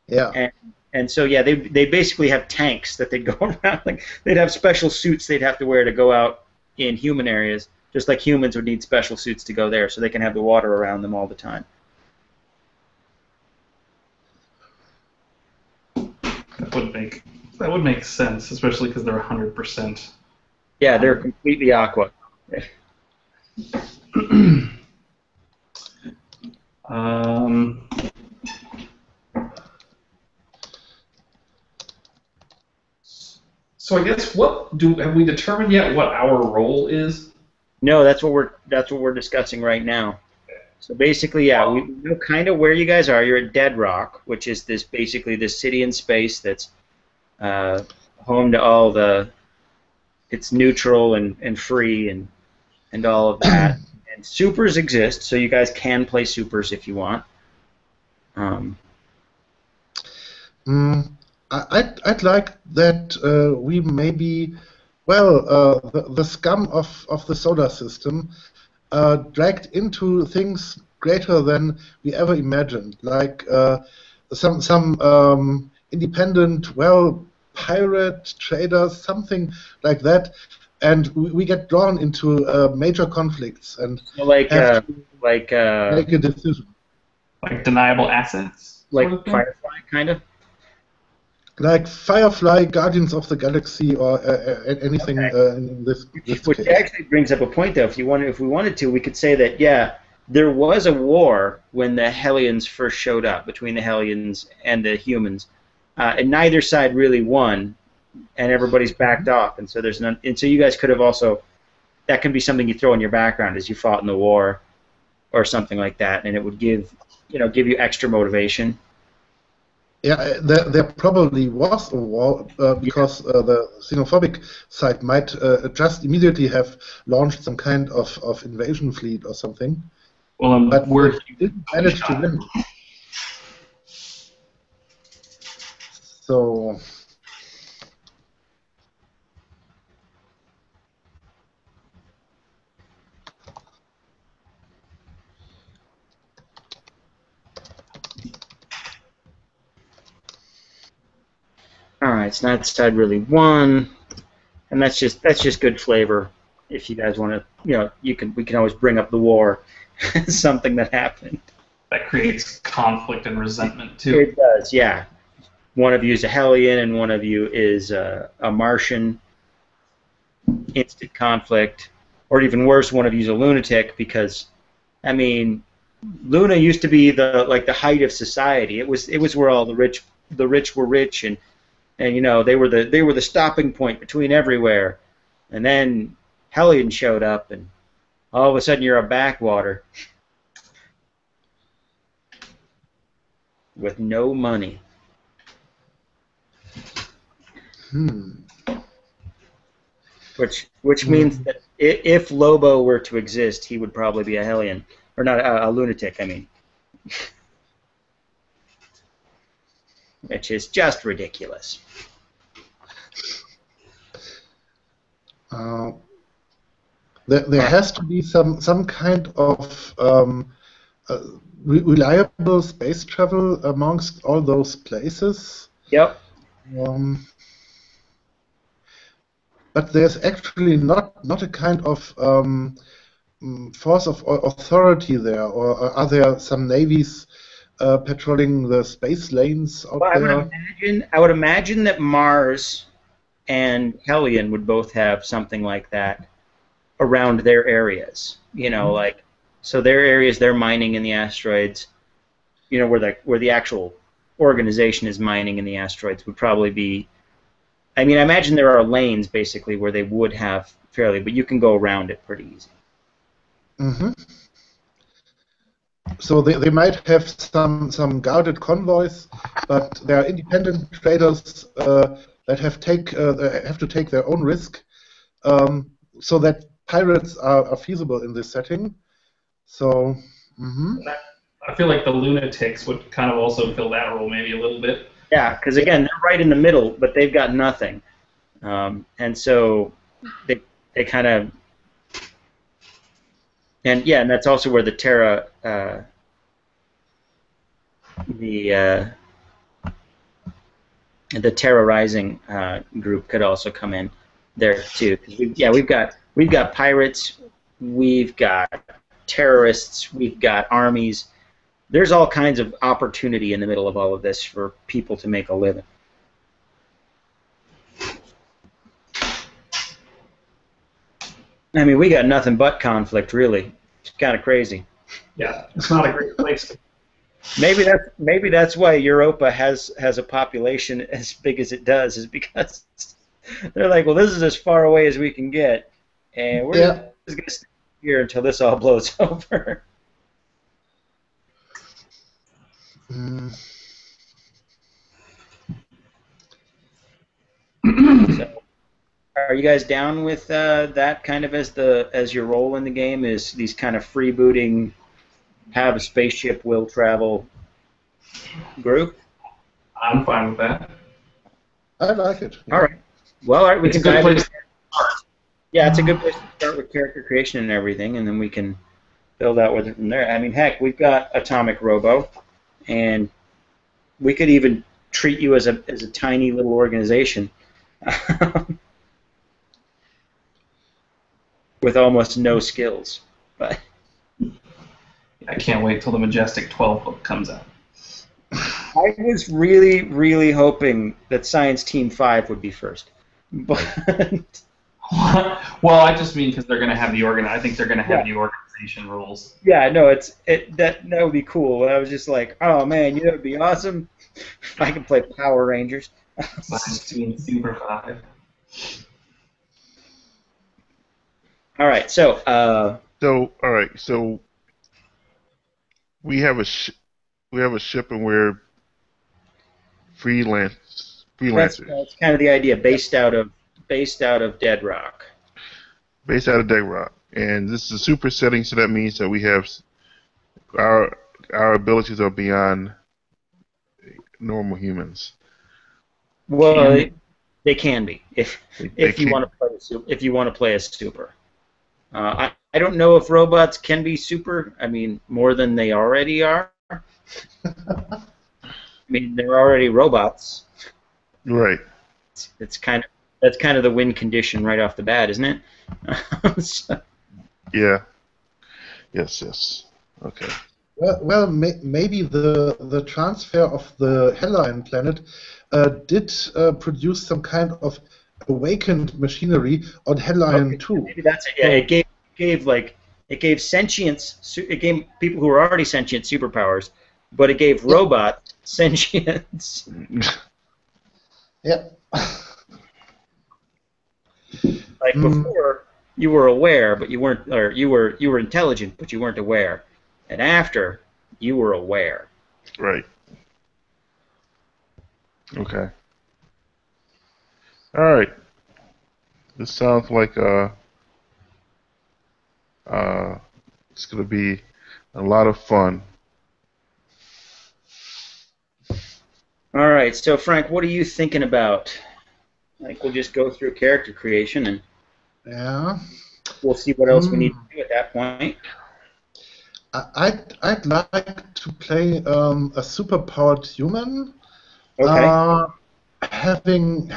Yeah. And so yeah, they basically have tanks that they'd go around. Like they'd have special suits they'd have to wear to go out in human areas, just like humans would need special suits to go there, so they can have the water around them all the time. That would make sense, especially because they're 100%. Yeah, they're completely aqua. So I guess have we determined yet what our role is? No, that's what we're discussing right now. So basically, yeah, we know kind of where you guys are. You're at Dead Rock, which is basically this city in space that's home to all the. It's neutral and free and all of that. And supers exist, so you guys can play supers if you want. I'd like that we maybe, well, the scum of the solar system dragged into things greater than we ever imagined, like some independent, well, pirate traders, something like that, and we get drawn into major conflicts and So like make a decision. Like deniable assets? like sort of thing? Firefly, kind of. Like Firefly, Guardians of the Galaxy, or anything in this Which case. actually brings up a point, though. If we wanted to, we could say that there was a war when the Hellions first showed up between the Hellions and the humans, and neither side really won, and everybody's backed off, and so there's none. And so you guys could have also, that can be something you throw in your background as you fought in the war, or something like that, and it would give you extra motivation. Yeah, there probably was a war because the xenophobic side might just immediately have launched some kind of invasion fleet or something. Well, But we're they didn't manage to win. So, All right, so that side really won, and that's just good flavor. If you guys want to, we can always bring up the war, something that happened. that creates conflict and resentment too. It does, yeah. One of you is a Hellion, and one of you is a Martian. Instant conflict, or even worse, one of you is a lunatic. Because, I mean, Luna used to be the height of society. It was where all the rich were rich, and they were the stopping point between everywhere. And then Hellion showed up, and all of a sudden you're a backwater with no money. Which means that if Lobo were to exist, he would probably be a Hellion, or not a lunatic. I mean, which is just ridiculous. there has to be some kind of reliable space travel amongst all those places. Yep. But there's actually not a kind of force of authority there, or are there some navies patrolling the space lanes out there? I would imagine that Mars and Hellion would both have something like that around their areas. So their areas, they're mining in the asteroids. Where the actual organization is mining in the asteroids would probably be. I mean, I imagine there are lanes basically where they would have fairly, but you can go around it pretty easy. Mm-hmm. So they might have some guarded convoys, but they are independent traders that have to take their own risk, so that pirates are feasible in this setting. So, I feel like the lunatics would kind of also fill that role maybe a little bit. Yeah, because again, they're right in the middle, but they've got nothing, and so they kind of, and that's also where the Terra, the Terra Rising group could also come in there too. We've got pirates, we've got terrorists, we've got armies. There's all kinds of opportunity in the middle of all of this for people to make a living. I mean, we got nothing but conflict, really. It's kind of crazy. Yeah, it's not a great place to. Maybe that's why Europa has a population as big as it does, is because They're like, well, this is as far away as we can get, and we're just gonna stay here until this all blows over. So, are you guys down with that kind of as your role in the game? Is these kind of freebooting, have a spaceship, will travel group? I'm fine with that. I like it. All right. Well, all right, we It's can a good dive place in. Yeah, it's a good place to start with character creation and everything, and then we can build out with it from there. I mean, heck, we've got Atomic Robo, and we could even treat you as a tiny little organization with almost no skills. But I can't wait till the Majestic 12 book comes out. I was really, really hoping that Science Team 5 would be first. But Well, I just mean because they're going to have I think they're going to have the organization rules. yeah, no, that would be cool. I was just like, oh man, you know, it'd be awesome if I could play Power Rangers. Science Team Super 5. All right, so all right, so we have a ship and we're freelancers. that's kind of the idea, based out of Dead Rock. Based out of Dead Rock, and this is a super setting, so that means that we have our abilities are beyond normal humans. Well, they can be if They you want to play a super. I don't know if robots can be super. I mean, more than they already are. I mean, they're already robots. Right. That's kind of the win condition right off the bat, isn't it? So, Yeah. Yes. Okay. Well, maybe the transfer of the Helline planet did produce some kind of awakened machinery on Helline too. maybe that's it. Yeah, it gave sentience. It gave people who were already sentient superpowers, but it gave robots sentience. Yeah. Like before, you were aware, but you weren't, or you were intelligent, but you weren't aware. And after, you were aware. Right. Okay. All right. This sounds like it's going to be a lot of fun. All right, so Frank, what are you thinking about? Like, we'll just go through character creation, and we'll see what else we need to do at that point. I'd like to play a superpowered human. Okay. Having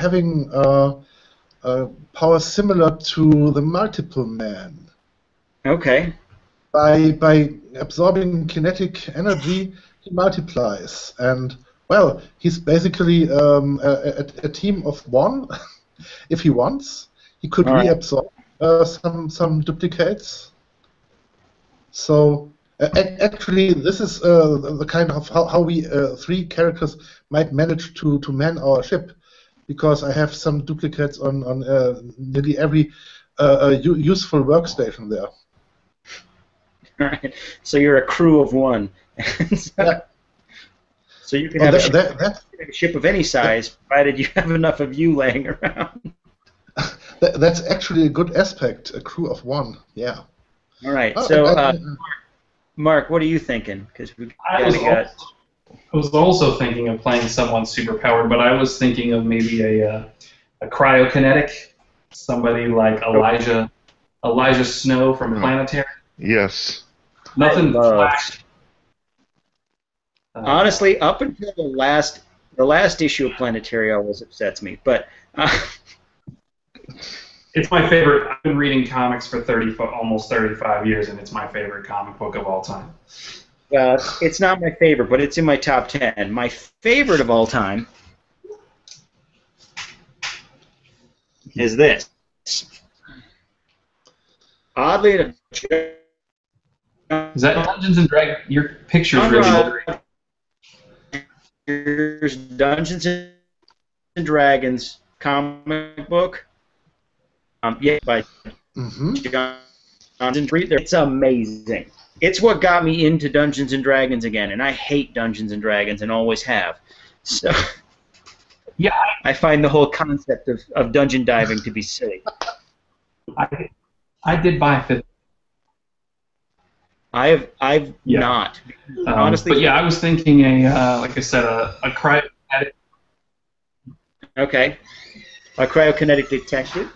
power similar to the Multiple Man. Okay. By absorbing kinetic energy, he multiplies, and well, he's basically a team of one. If he wants, he could reabsorb some duplicates. So actually, this is the kind of how we three characters might manage to man our ship, because I have some duplicates on nearly every useful workstation there. All right. So you're a crew of one. So you can have a ship of any size, provided you have enough of you laying around. That's actually a good aspect, a crew of one, yeah. All right, so Mark, what are you thinking? Because I was also thinking of playing someone superpowered, but I was thinking of maybe a cryokinetic, somebody like Elijah Snow from Planetary. Yes. Nothing flash. Honestly, up until the last issue of Planetary always upsets me, but it's my favorite. I've been reading comics for almost 35 years, and it's my favorite comic book of all time. It's not my favorite, but it's in my top 10. My favorite of all time is this. Oddly enough, is that Dungeons and Dragons? Your picture's really blurry. Here's Dungeons and Dragons comic book. Yeah, by Mm-hmm. John. It's amazing. It's what got me into Dungeons and Dragons again, and I hate Dungeons and Dragons and always have. So Yeah, I find the whole concept of dungeon diving to be silly. I did buy fifth. I've Yeah. not. Honestly, But yeah, I was thinking like I said, a cryokinetic okay. A cryokinetic detective.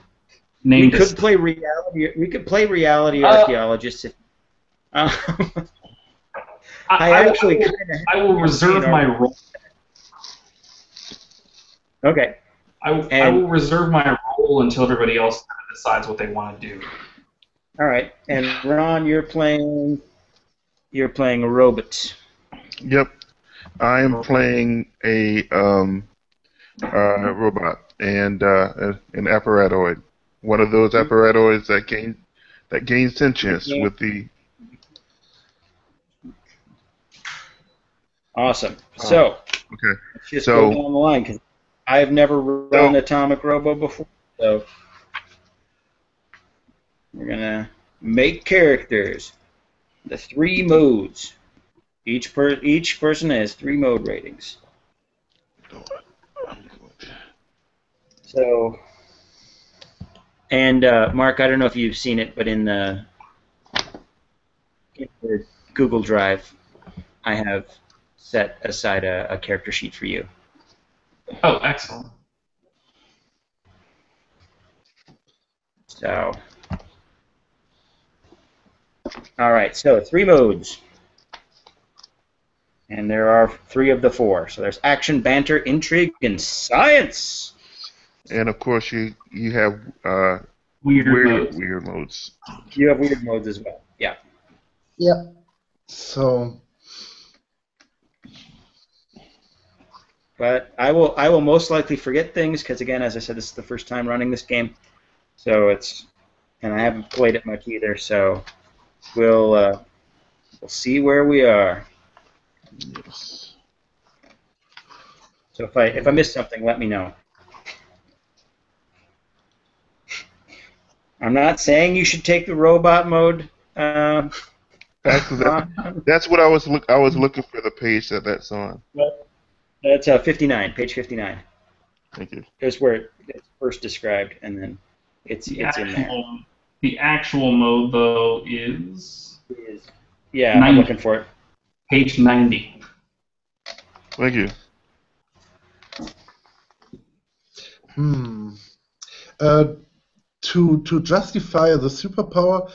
named We could play reality. We could play reality archaeologists. If, I actually kind of. I will reserve my role. Okay. I will reserve my role until everybody else kind of decides what they want to do. All right. And Ron, you're playing a robot. Yep. I am playing a robot and an apparatoid. One of those apparatoids that gain sentience with the. Awesome. So Okay. let's just go down the line because I've never run Atomic Robo before. So we're gonna make characters. The 3 modes. Each person has 3 mode ratings. So, and Mark, I don't know if you've seen it, but in the Google Drive, I have set aside a character sheet for you. Oh, excellent. So, all right. So 3 modes. And there are 3 of the 4. So there's action, banter, intrigue, and science. And of course, you have weird modes. You have weird modes as well. Yeah. Yeah. So. But I will most likely forget things because, again, as I said, this is the first time running this game. So and I haven't played it much either. So we'll see where we are. Yes. So if I miss something, let me know. I'm not saying you should take the robot mode. Actually, that's what I was looking for, the page that's on. That's 59, page 59. Thank you. That's where it's first described, and then it's in there. The actual mode, though, is... Yeah, 90. I'm looking for it. Page 90. Thank you. To justify the superpower,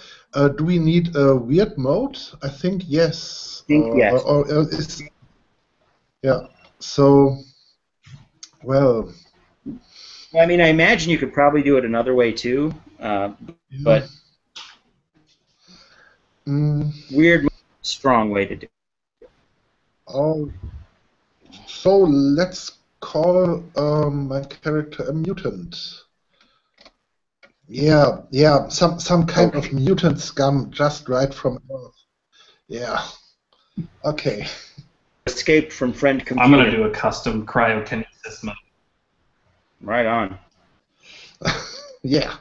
do we need a weird mode? I think yes. Yes. Yeah. So, well. I mean, I imagine you could probably do it another way too, but weird, strong way to do it. Oh, so let's call my character a mutant. Yeah, some kind of mutant scum just right from Earth. Yeah. Okay. Escaped from friend computer. I'm going to do a custom cryokinesis mode. Right on. Yeah.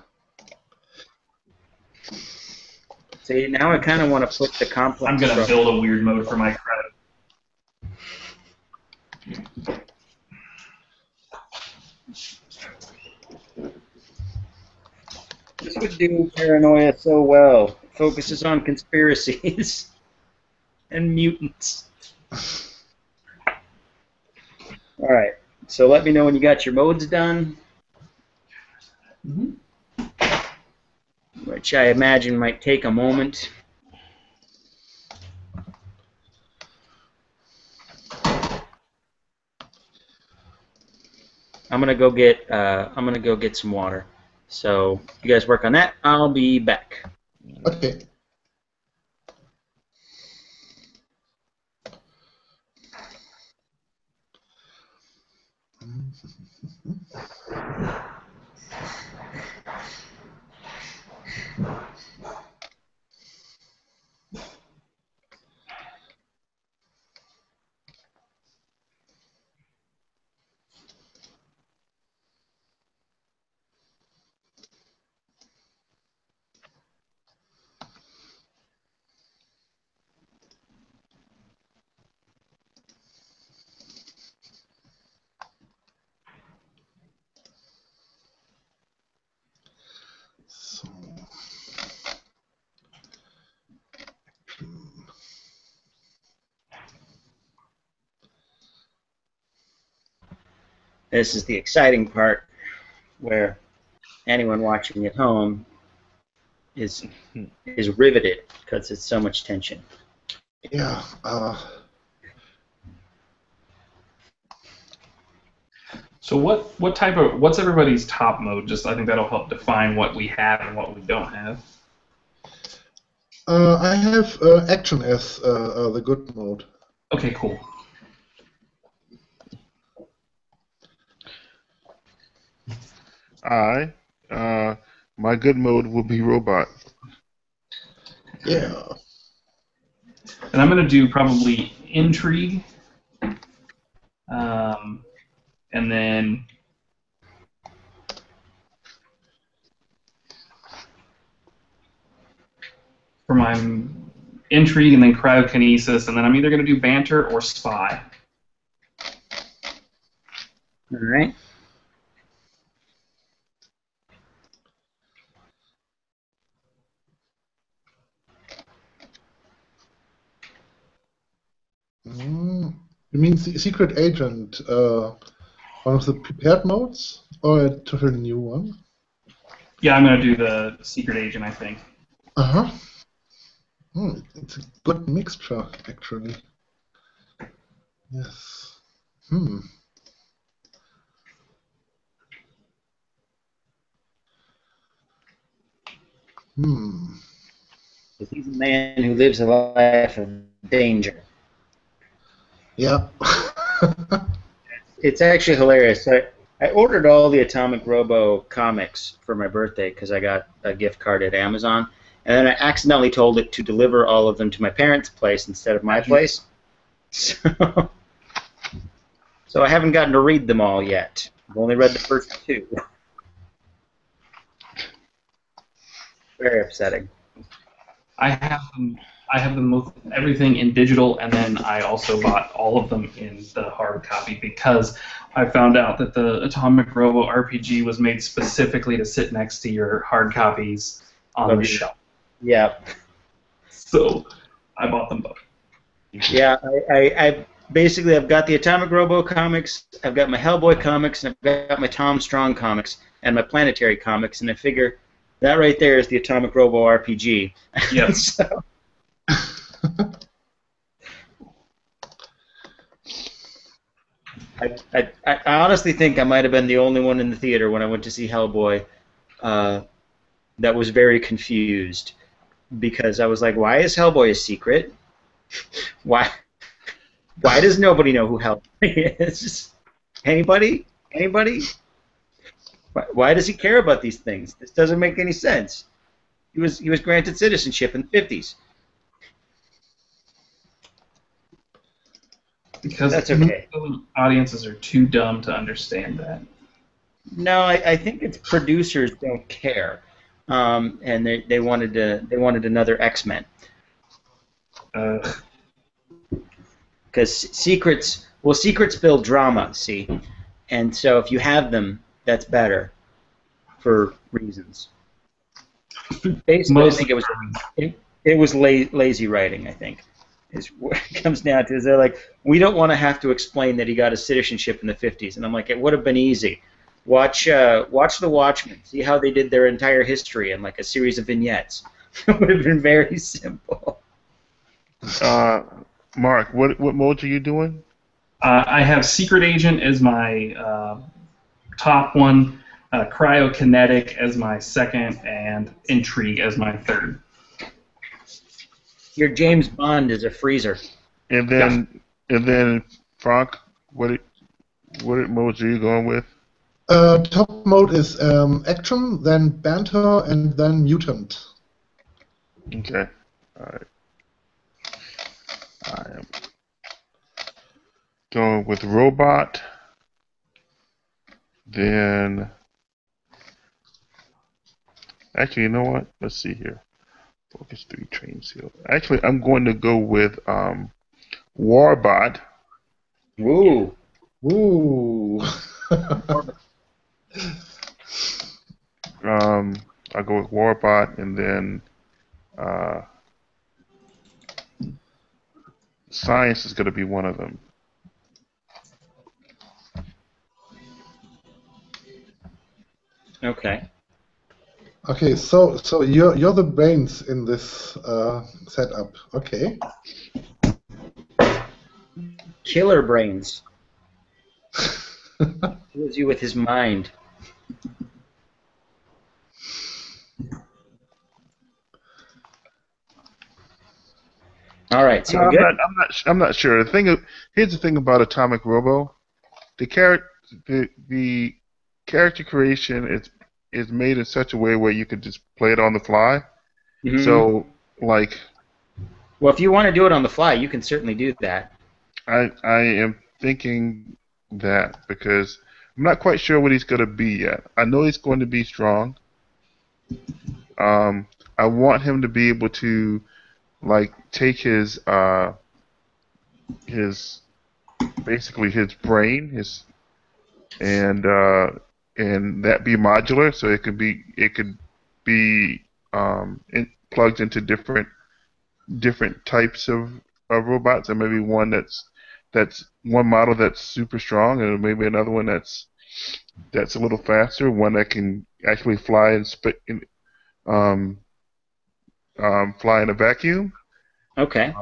See, now I kind of want to put the complex. I'm going to build a weird mode for my cryo. This would do paranoia so well. It focuses on conspiracies and mutants. All right. So let me know when you got your modes done. Which I imagine might take a moment. I'm gonna go get some water. So you guys work on that. I'll be back. Okay. This is the exciting part where anyone watching at home is riveted because it's so much tension. Yeah. So what's everybody's top mode? Just I think that'll help define what we have and what we don't have. I have action as the good mode. Okay, cool. My good mode will be robot. Yeah. And I'm going to do probably intrigue. And then for my intrigue and then cryokinesis, and then I'm either going to do banter or spy. All right. You mean secret agent? One of the prepared modes, or a totally new one? Yeah, I'm going to do the secret agent, I think. Uh-huh. It's a good mixture, actually. Yes. He's a man who lives a life of danger. Yeah. It's actually hilarious. I ordered all the Atomic Robo comics for my birthday because I got a gift card at Amazon, and then I accidentally told it to deliver all of them to my parents' place instead of my place. So I haven't gotten to read them all yet. I've only read the first two. Very upsetting. I have them with everything in digital, and then I also bought all of them in the hard copy because I found out that the Atomic Robo RPG was made specifically to sit next to your hard copies on the shelf. Yeah. So I bought them both. Yeah, I basically I've got the Atomic Robo comics, I've got my Hellboy comics, and I've got my Tom Strong comics, and my Planetary comics, and I figure that right there is the Atomic Robo RPG. Yep. So. I honestly think I might have been the only one in the theater when I went to see Hellboy that was very confused because I was like, why is Hellboy a secret? Why does nobody know who Hellboy is? Anybody? Anybody? Why does he care about these things? This doesn't make any sense. He was granted citizenship in the 50s. Because that's okay. Audiences are too dumb to understand that. No, I think it's producers don't care, and they wanted another X-Men. Because secrets build drama, see, and so if you have them, that's better for reasons. Basically, I think it was lazy writing. I think is what it comes down to. Is they're like, we don't want to have to explain that he got his citizenship in the 50s, and I'm like, it would have been easy. Watch The Watchmen. See how they did their entire history in like a series of vignettes. It would have been very simple. Mark, what mode are you doing? I have Secret Agent as my top one, Cryokinetic as my second, and Intrigue as my third. Your James Bond is a freezer. And then Frank, what modes are you going with? Top mode is action, then banter, and then mutant. Okay. All right. I am going with robot. Then, actually, you know what? Let's see here. Focus 3 train seal. Actually, I'm going to go with Warbot. Woo. Woo. I'll go with Warbot, and then Science is going to be one of them. Okay. Okay, so you're the brains in this setup. Okay. Killer brains. Fills you with his mind. All right, so we're good. I'm not sure. Here's the thing about Atomic Robo. The character creation is made in such a way where you could just play it on the fly. Mhm. So like, Well, if you want to do it on the fly, you can certainly do that. I am thinking that because I'm not quite sure what he's going to be yet. I know he's going to be strong. I want him to be able to like take his basically his brain and that be modular, so it could be plugged into different types of robots, and maybe one that's one model that's super strong, and maybe another one that's a little faster, one that can actually fly um, fly in a vacuum. Okay.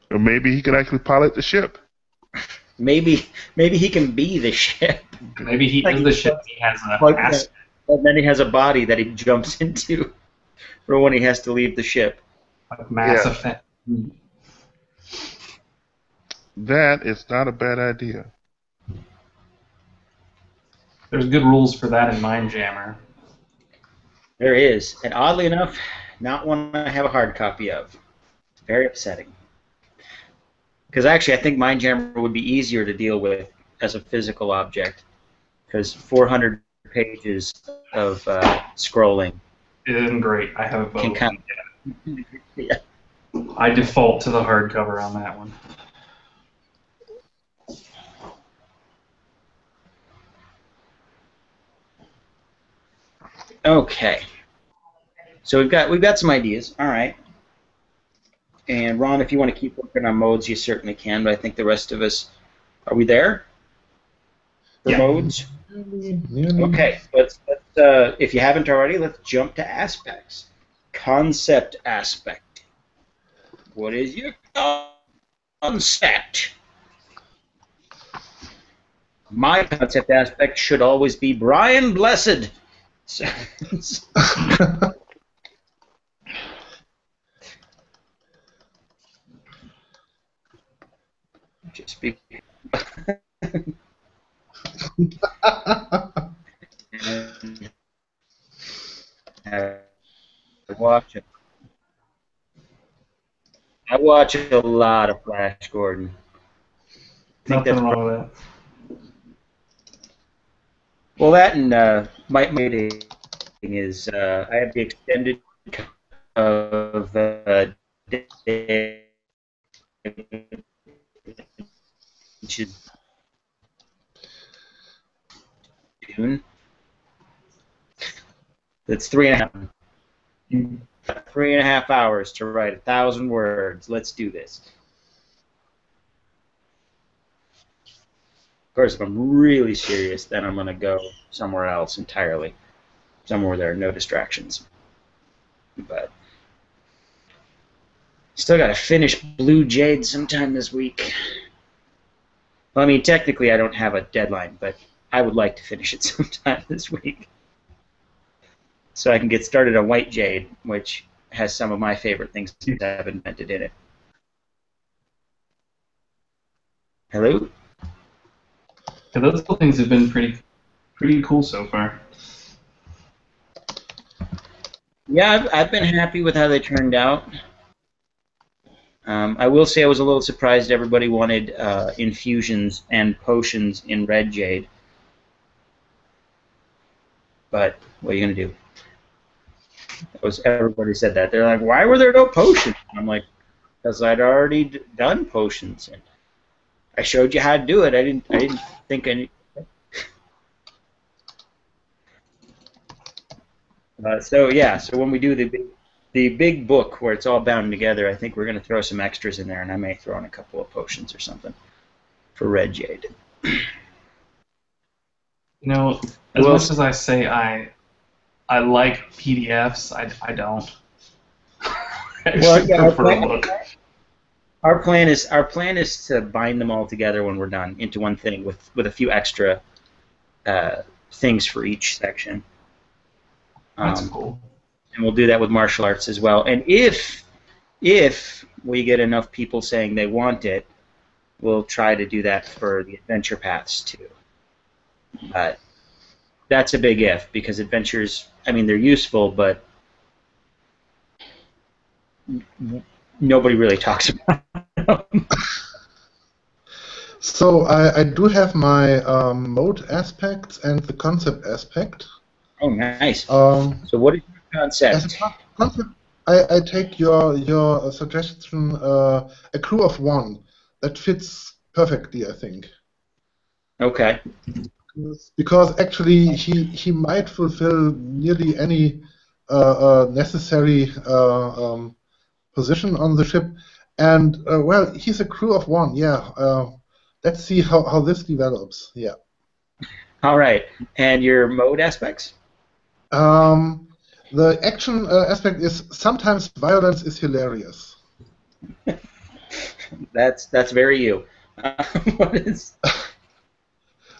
Or maybe he can actually pilot the ship. Maybe he can be the ship. Maybe he is the ship. He has a Like ass. and then he has a body that he jumps into for when he has to leave the ship. Like Mass Yeah. Effect. That is not a bad idea. There's good rules for that in Mindjammer. There is, and oddly enough, not one I have a hard copy of. It's very upsetting. Because actually, I think Mindjammer would be easier to deal with as a physical object, because 400 pages of scrolling It isn't great. I have both. can kind of, yeah. I default to the hardcover on that one. Okay. So we've got some ideas. All right. And Ron, if you want to keep working on modes, you certainly can. But I think the rest of us, are we there for Yeah. modes? Okay. Let's if you haven't already, let's jump to aspects. Concept aspect. What is your concept? My concept aspect should always be Brian Blessed. So, just be. I watch a lot of Flash Gordon. I think Nothing that's wrong with that. well, that and my dating is I have the extended of which is June. That's 3.5 hours to write 1,000 words. Let's do this. Of course, if I'm really serious, then I'm going to go somewhere else entirely. Somewhere where there are no distractions. But still got to finish Blue Jade sometime this week. Well, I mean, technically I don't have a deadline, but I would like to finish it sometime this week. So I can get started on White Jade, which has some of my favorite things that I've invented in it. Hello? Yeah, those little things have been pretty cool so far. Yeah, I've been happy with how they turned out. I will say I was a little surprised everybody wanted infusions and potions in Red Jade. But what are you going to do? Everybody said that. They're like, why were there no potions? I'm like, because I'd already done potions. And I showed you how to do it. I didn't think any... So when we do the big book where it's all bound together, I think we're going to throw some extras in there, and I may throw in a couple of potions or something for Red Jade. You know, as Well, much as I say I like PDFs, I don't. I Well, actually yeah, prefer a book. our plan is to bind them all together when we're done into one thing with a few extra things for each section. That's cool. And we'll do that with martial arts as well. And if we get enough people saying they want it, we'll try to do that for the adventure paths too. But that's a big if, because adventures, I mean, they're useful, but nobody really talks about them. So I do have my mode aspects and the concept aspect. Oh, nice. So what is your as concept? a concept, I take your suggestion, a crew of one. That fits perfectly, I think. Okay. Because actually he might fulfill nearly any necessary position on the ship, and well, he's a crew of one. Yeah. Let's see how this develops. Yeah. All right. And your mode aspects? The action aspect is sometimes violence is hilarious. That's very you. What is?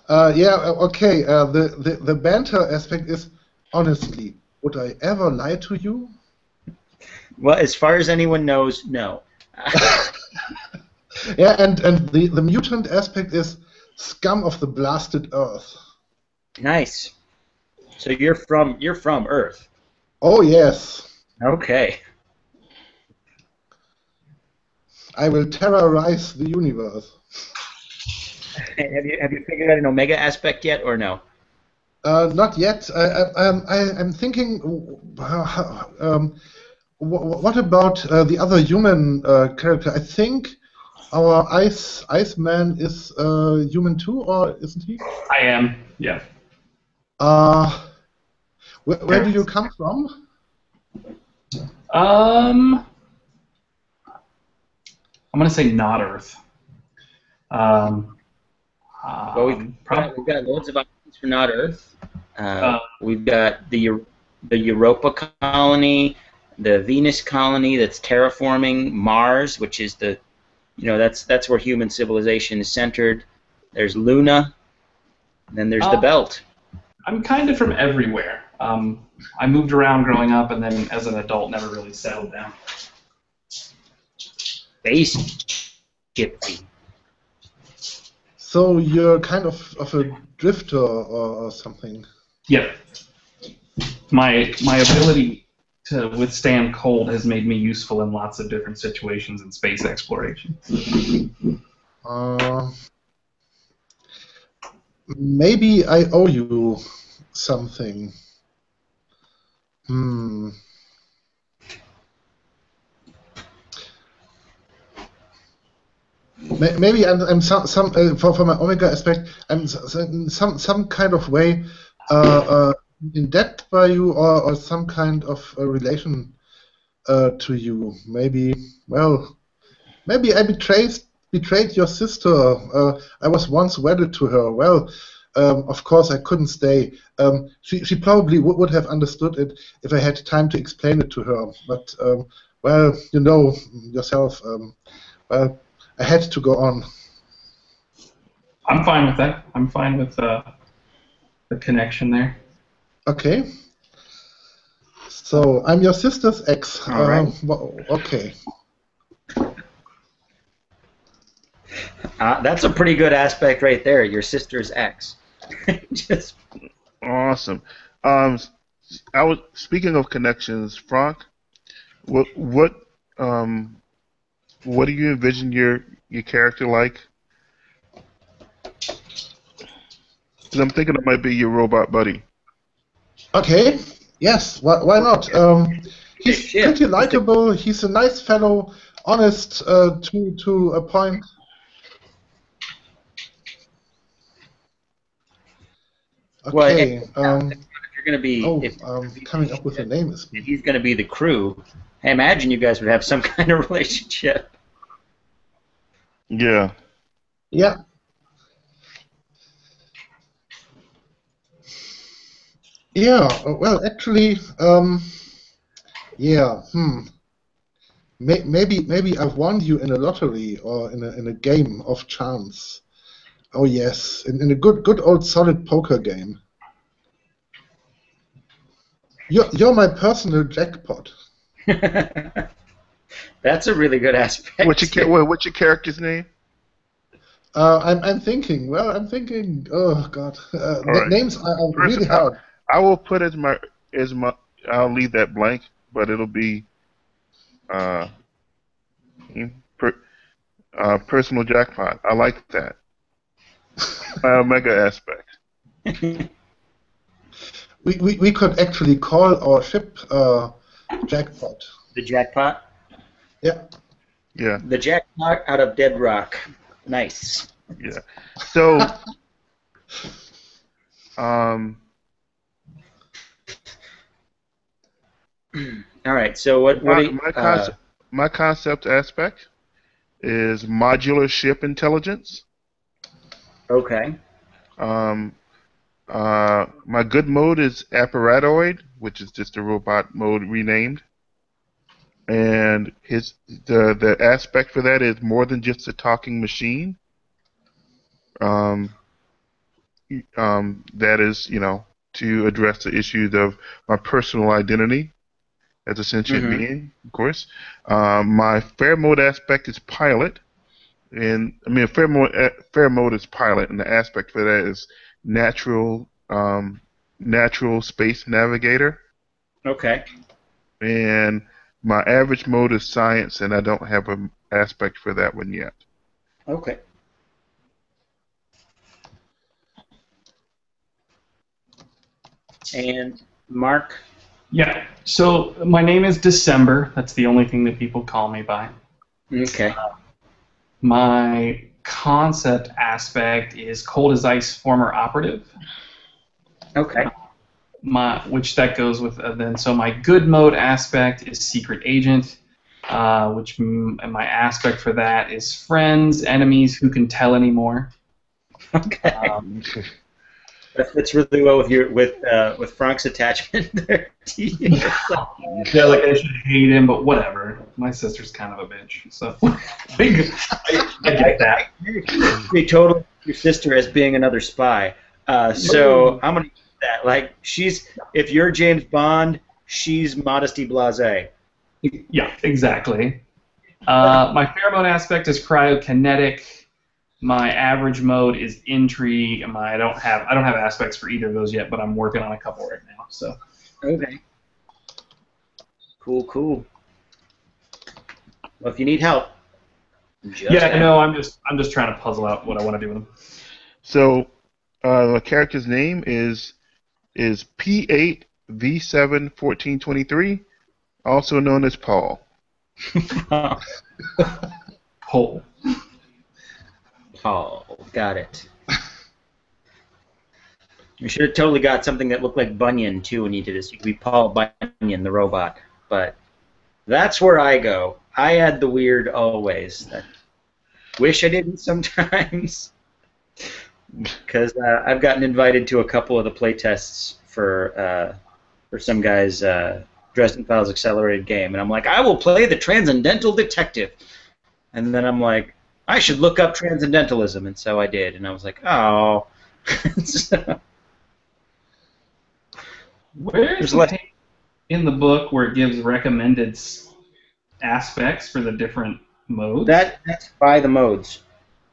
Yeah. Okay. The banter aspect is honestly, would I ever lie to you? Well, as far as anyone knows, no. Yeah, and the mutant aspect is scum of the blasted earth. Nice. So you're from Earth. Oh yes, Okay. I will terrorize the universe. Have you figured out an Omega aspect yet, or no? Not yet. I'm thinking. What about the other human character? I think our Iceman is human too, or isn't he? I am, yeah. Where do you come from? I'm gonna say not Earth. Well, we've got loads of options for not Earth. We've got the Europa colony, the Venus colony that's terraforming Mars, which is that's where human civilization is centered. There's Luna, and then there's the Belt. I'm kind of from everywhere. I moved around growing up, and then as an adult, never really settled down. Spaceship. So you're kind of a drifter or something. Yep. My ability to withstand cold has made me useful in lots of different situations in space exploration. Maybe I owe you something. Maybe I'm some for my Omega aspect. I'm some kind of way in debt by you, or some kind of relation to you. Maybe I betrayed your sister. I was once wedded to her. Well, of course I couldn't stay. She probably would have understood it if I had time to explain it to her. But well, you know yourself. Well, I had to go on. I'm fine with that. I'm fine with the connection there. Okay. So I'm your sister's ex. All right. Okay. That's a pretty good aspect right there. Your sister's ex. Just awesome. I was speaking of connections, Frank. What do you envision your character like? Because I'm thinking it might be your robot buddy. Okay. Yes. Why not? He's pretty likable. He's a nice fellow, honest to a point. Okay. Well, if you're going to be, coming up with a name is. If he's going to be the crew, I imagine you guys would have some kind of relationship. Yeah. Yeah. Yeah, well, actually, yeah, maybe I've won you in a lottery or in a game of chance. Oh yes, in a good old solid poker game. You're my personal jackpot. That's a really good aspect. What's your character's name? I'm thinking. Well, I'm thinking. Oh God, right. names are First, really hard. I will put as my I'll leave that blank, but it'll be uh, personal jackpot. I like that. My Omega aspect. We could actually call our ship jackpot. The jackpot? Yeah. Yeah. The jackpot out of dead rock. Nice. Yeah. So, all right. So what? My concept aspect is modular ship intelligence. Okay. My good mode is apparatoid, which is just a robot mode renamed. And the aspect for that is more than just a talking machine. That is, to address the issues of my personal identity as a sentient being, of course. My fair mode aspect is pilot, and I mean fair mode is pilot, and the aspect for that is natural space navigator. Okay. And my average mode is science, and I don't have an aspect for that one yet. Okay. And Mark? Yeah. So my name is December. That's the only thing that people call me by. Okay. My concept aspect is cold as ice former operative. Okay. Which that goes with then. So my good mode aspect is secret agent, which my aspect for that is friends, enemies who can tell anymore. Okay. That fits really well with Frank's attachment there to you. Yeah, like I should hate him, but whatever. My sister's kind of a bitch, so I get that. You total your sister as being another spy. So I'm gonna use that. Like if you're James Bond, she's Modesty Blasé. Yeah, exactly. My pheromone aspect is cryokinetic. My average mode is intrigue. I don't have aspects for either of those yet, but I'm working on a couple right now. So. Okay. Cool. Well, if you need help. I'm just trying to puzzle out what I want to do with them. So, the character's name is P8V71423, also known as Paul. Paul. Got it. You should have totally got something that looked like Bunyan too when you did this. You could be Paul Bunyan, the robot. But that's where I go. I add the weird always. Wish I didn't sometimes. Because I've gotten invited to a couple of the playtests for some guy's Dresden Files Accelerated game, and I'm like, I will play the Transcendental Detective. And then I'm like, I should look up Transcendentalism, and so I did, and I was like, oh. Where's the page in the book where it gives recommended aspects for the different modes? That's by the modes.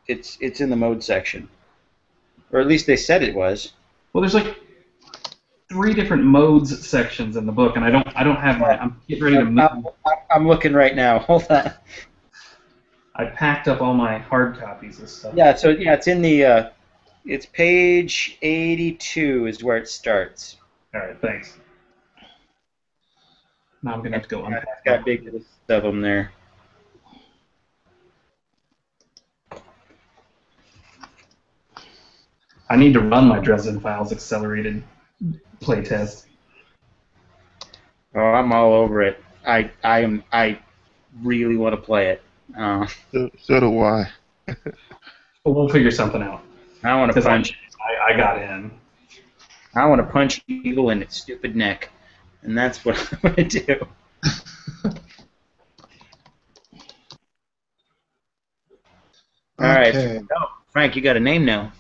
It's in the mode section, or at least they said it was. Well, there's like 3 different modes sections in the book, and I don't have my. I'm getting ready to move. I'm looking right now. Hold on. I packed up all my hard copies of stuff. Yeah, so it's in the it's page 82 is where it starts. All right, thanks. Now I'm gonna have to go unpack. It's got big list of them there. I need to run my Dresden Files Accelerated playtest. Oh, I'm all over it. I really want to play it. So do I. We'll figure something out. I want to punch. I got in. I want to punch evil in its stupid neck, and that's what I'm going to do. All right, Okay. Frank, you got a name now.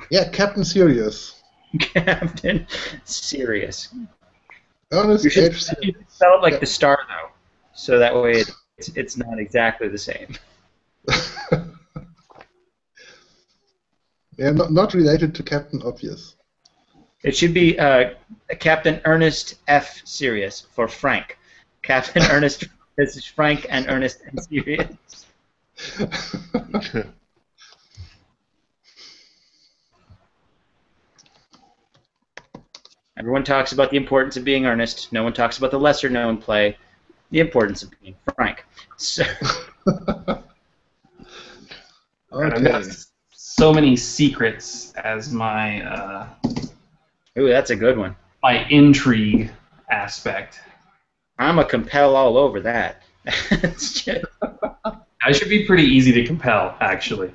Yeah, Captain Sirius. Captain Sirius. Ernest You should H. spell it like the star, though, so that way it's not exactly the same. Yeah, not related to Captain Obvious. It should be Captain Ernest F. Sirius for Frank. Captain Ernest. This is Frank and Ernest and Sirius. Everyone talks about the importance of being earnest. No one talks about the lesser-known play, the importance of being frank. So, I've got so many secrets as my ooh, that's a good one. my intrigue aspect. I'm a compel all over that. I should be pretty easy to compel, actually.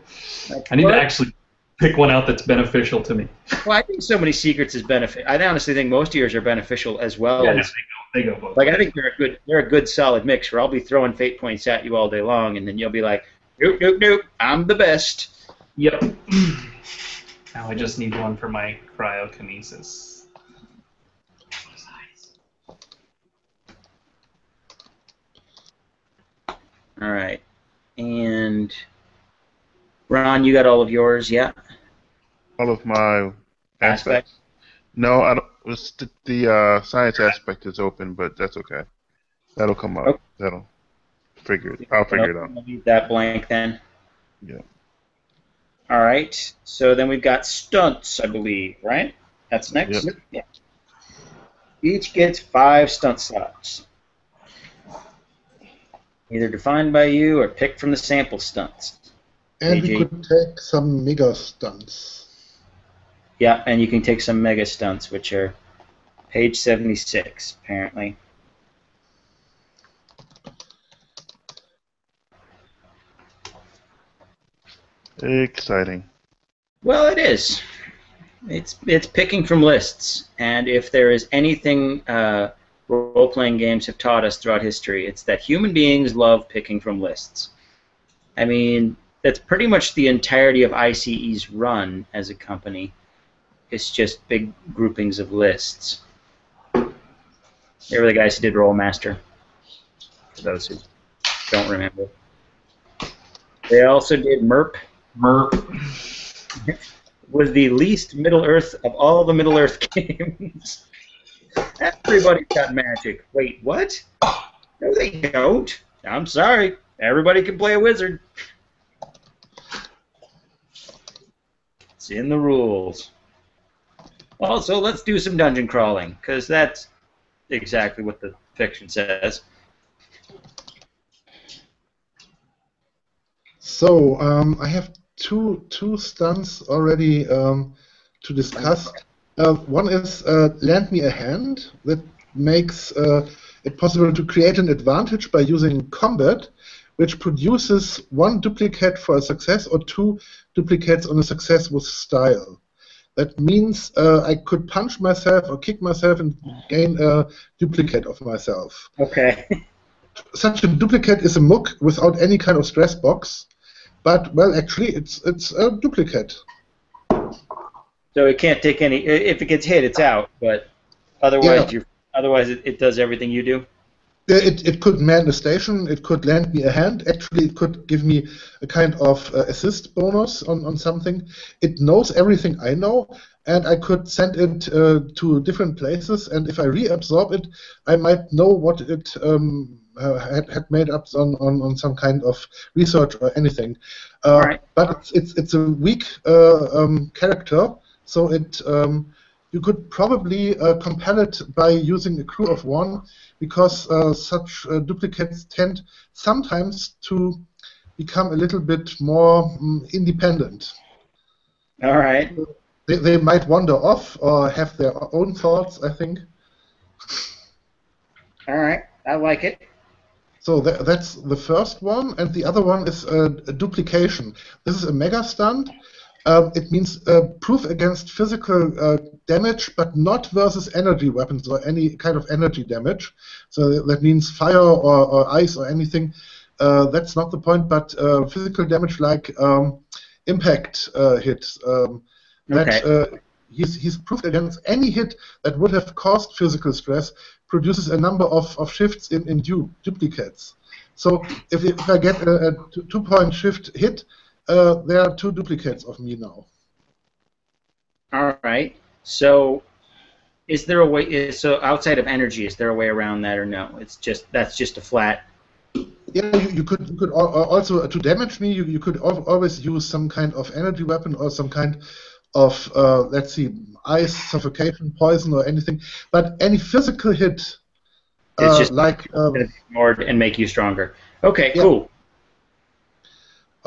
I need to actually pick one out that's beneficial to me. Well, I think so many secrets is benefit. I honestly think most of yours are beneficial as well. Yeah, as, they go both. Like I think they're a good solid mix. Where I'll be throwing fate points at you all day long, and then you'll be like, nope, nope, nope, I'm the best. Yep. Now I just need one for my cryokinesis. All right, and Ron, you got all of yours, yeah? All of my aspects. Aspects? No, I don't. The science aspect is open, but that's okay. That'll come up. Okay. That'll figure it. I'll figure it out. I'll leave that blank then. Yeah. All right. So then we've got stunts, I believe, right? That's next. Yep. Yeah. Each gets 5 stunt slots, either defined by you or picked from the sample stunts. And we could take some mega stunts. Yeah, and you can take some mega stunts, which are page 76, apparently. Exciting. Well, it is. It's picking from lists, and if there is anything role-playing games have taught us throughout history, it's that human beings love picking from lists. I mean, that's pretty much the entirety of ICE's run as a company. It's just big groupings of lists. They were the guys who did Rollmaster, for those who don't remember. They also did MERP. MERP. Was the least Middle-earth of all the Middle-earth games. Everybody's got magic. Wait, what? No, they don't. I'm sorry. Everybody can play a wizard. It's in the rules. Also, let's do some dungeon crawling, because that's exactly what the fiction says. So, I have two stunts already to discuss. One is Lend Me a Hand, that makes it possible to create an advantage by using combat, which produces 1 duplicate for a success or 2 duplicates on a success with style. That means I could punch myself or kick myself and gain a duplicate of myself. Okay. Such a duplicate is a MOOC without any kind of stress box, but, well, actually, it's a duplicate. So it can't take any. If it gets hit, it's out. But otherwise, it does everything you do. It could man a station. It could lend me a hand. Actually, it could give me a kind of assist bonus on something. It knows everything I know, and I could send it to different places. And if I reabsorb it, I might know what it had made up on some kind of research or anything. Right. But it's a weak character, so it you could probably compel it by using a crew of 1, because such duplicates tend sometimes to become a little bit more independent. All right. They might wander off or have their own thoughts, I think. All right. I like it. So that's the first one, and the other one is a duplication. This is a mega stunt. It means proof against physical damage, but not versus energy weapons or any kind of energy damage. So that means fire or ice or anything. That's not the point, but physical damage like impact hits. He's proofed against any hit that would have caused physical stress, produces a number of shifts in duplicates. So if I get a 2-point shift hit, there are 2 duplicates of me now. All right. So, is there a way? So, outside of energy, is there a way around that, or no? That's just a flat. Yeah, you could also to damage me. You could always use some kind of energy weapon or some kind of let's see, ice, suffocation, poison, or anything. But any physical hit, it's just like ignored and make you stronger. Okay, yeah. cool.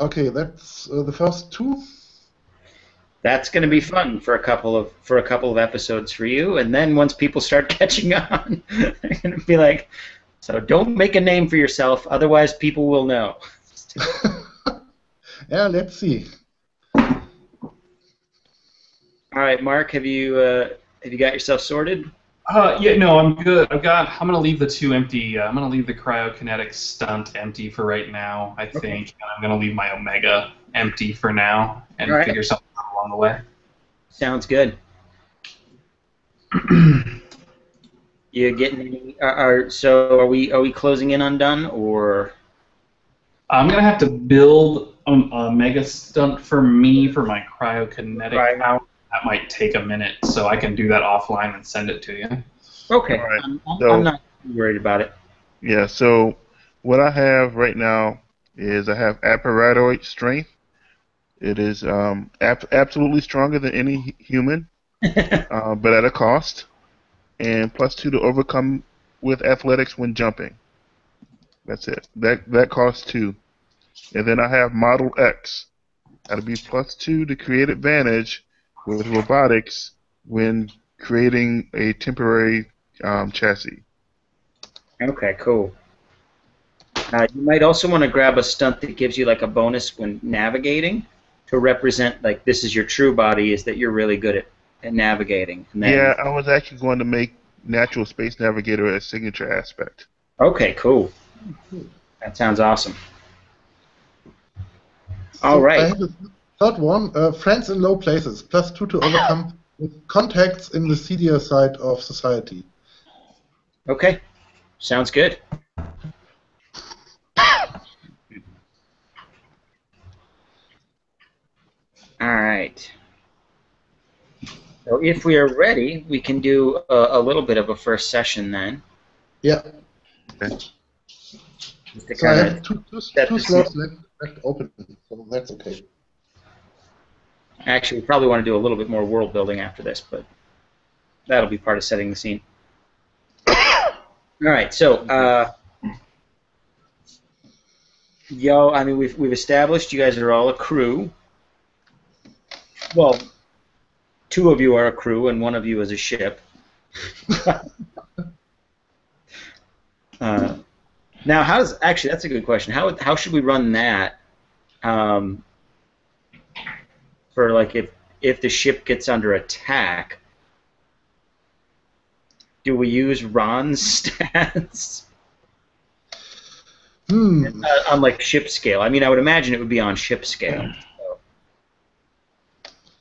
Okay, that's the first 2. That's going to be fun for a couple of episodes for you, and then once people start catching on, they're going to be like, "So don't make a name for yourself, otherwise people will know." Yeah, let's see. All right, Mark, have you got yourself sorted? Yeah, no, I'm good. I'm gonna leave the 2 empty. I'm gonna leave the cryokinetic stunt empty for right now, I think. And I'm gonna leave my Omega empty for now and figure something out along the way. Sounds good. You getting any? So are we closing in on done, or? I'm gonna have to build a Mega stunt for me for my cryokinetic power. That might take a minute, so I can do that offline and send it to you. Okay, right. I'm not worried about it. Yeah, so what I have right now is I have apparatoid strength. It is absolutely stronger than any human, but at a cost, and +2 to overcome with athletics when jumping. That's it. That costs 2. And then I have Model X. That'll be +2 to create advantage with robotics when creating a temporary chassis. Okay, cool. You might also want to grab a stunt that gives you like a bonus when navigating to represent like this is your true body, is that you're really good at navigating. And then, yeah, I was actually going to make Natural Space Navigator a signature aspect. Okay, cool. That sounds awesome. All So right. I have a third one, friends in low places, +2 to overcome with contacts in the seedier side of society. Okay, sounds good. All right. So if we are ready, we can do a little bit of a first session then. Yeah. Okay. So I have two slots left open, so that's okay. Actually, we probably want to do a little bit more world building after this, but that'll be part of setting the scene. All right, so I mean, we've established you guys are all a crew. Well, 2 of you are a crew, and 1 of you is a ship. Now, actually, that's a good question. How should we run that? For like if the ship gets under attack, do we use Ron's stats? On like ship scale. I mean, I would imagine it would be on ship scale. So.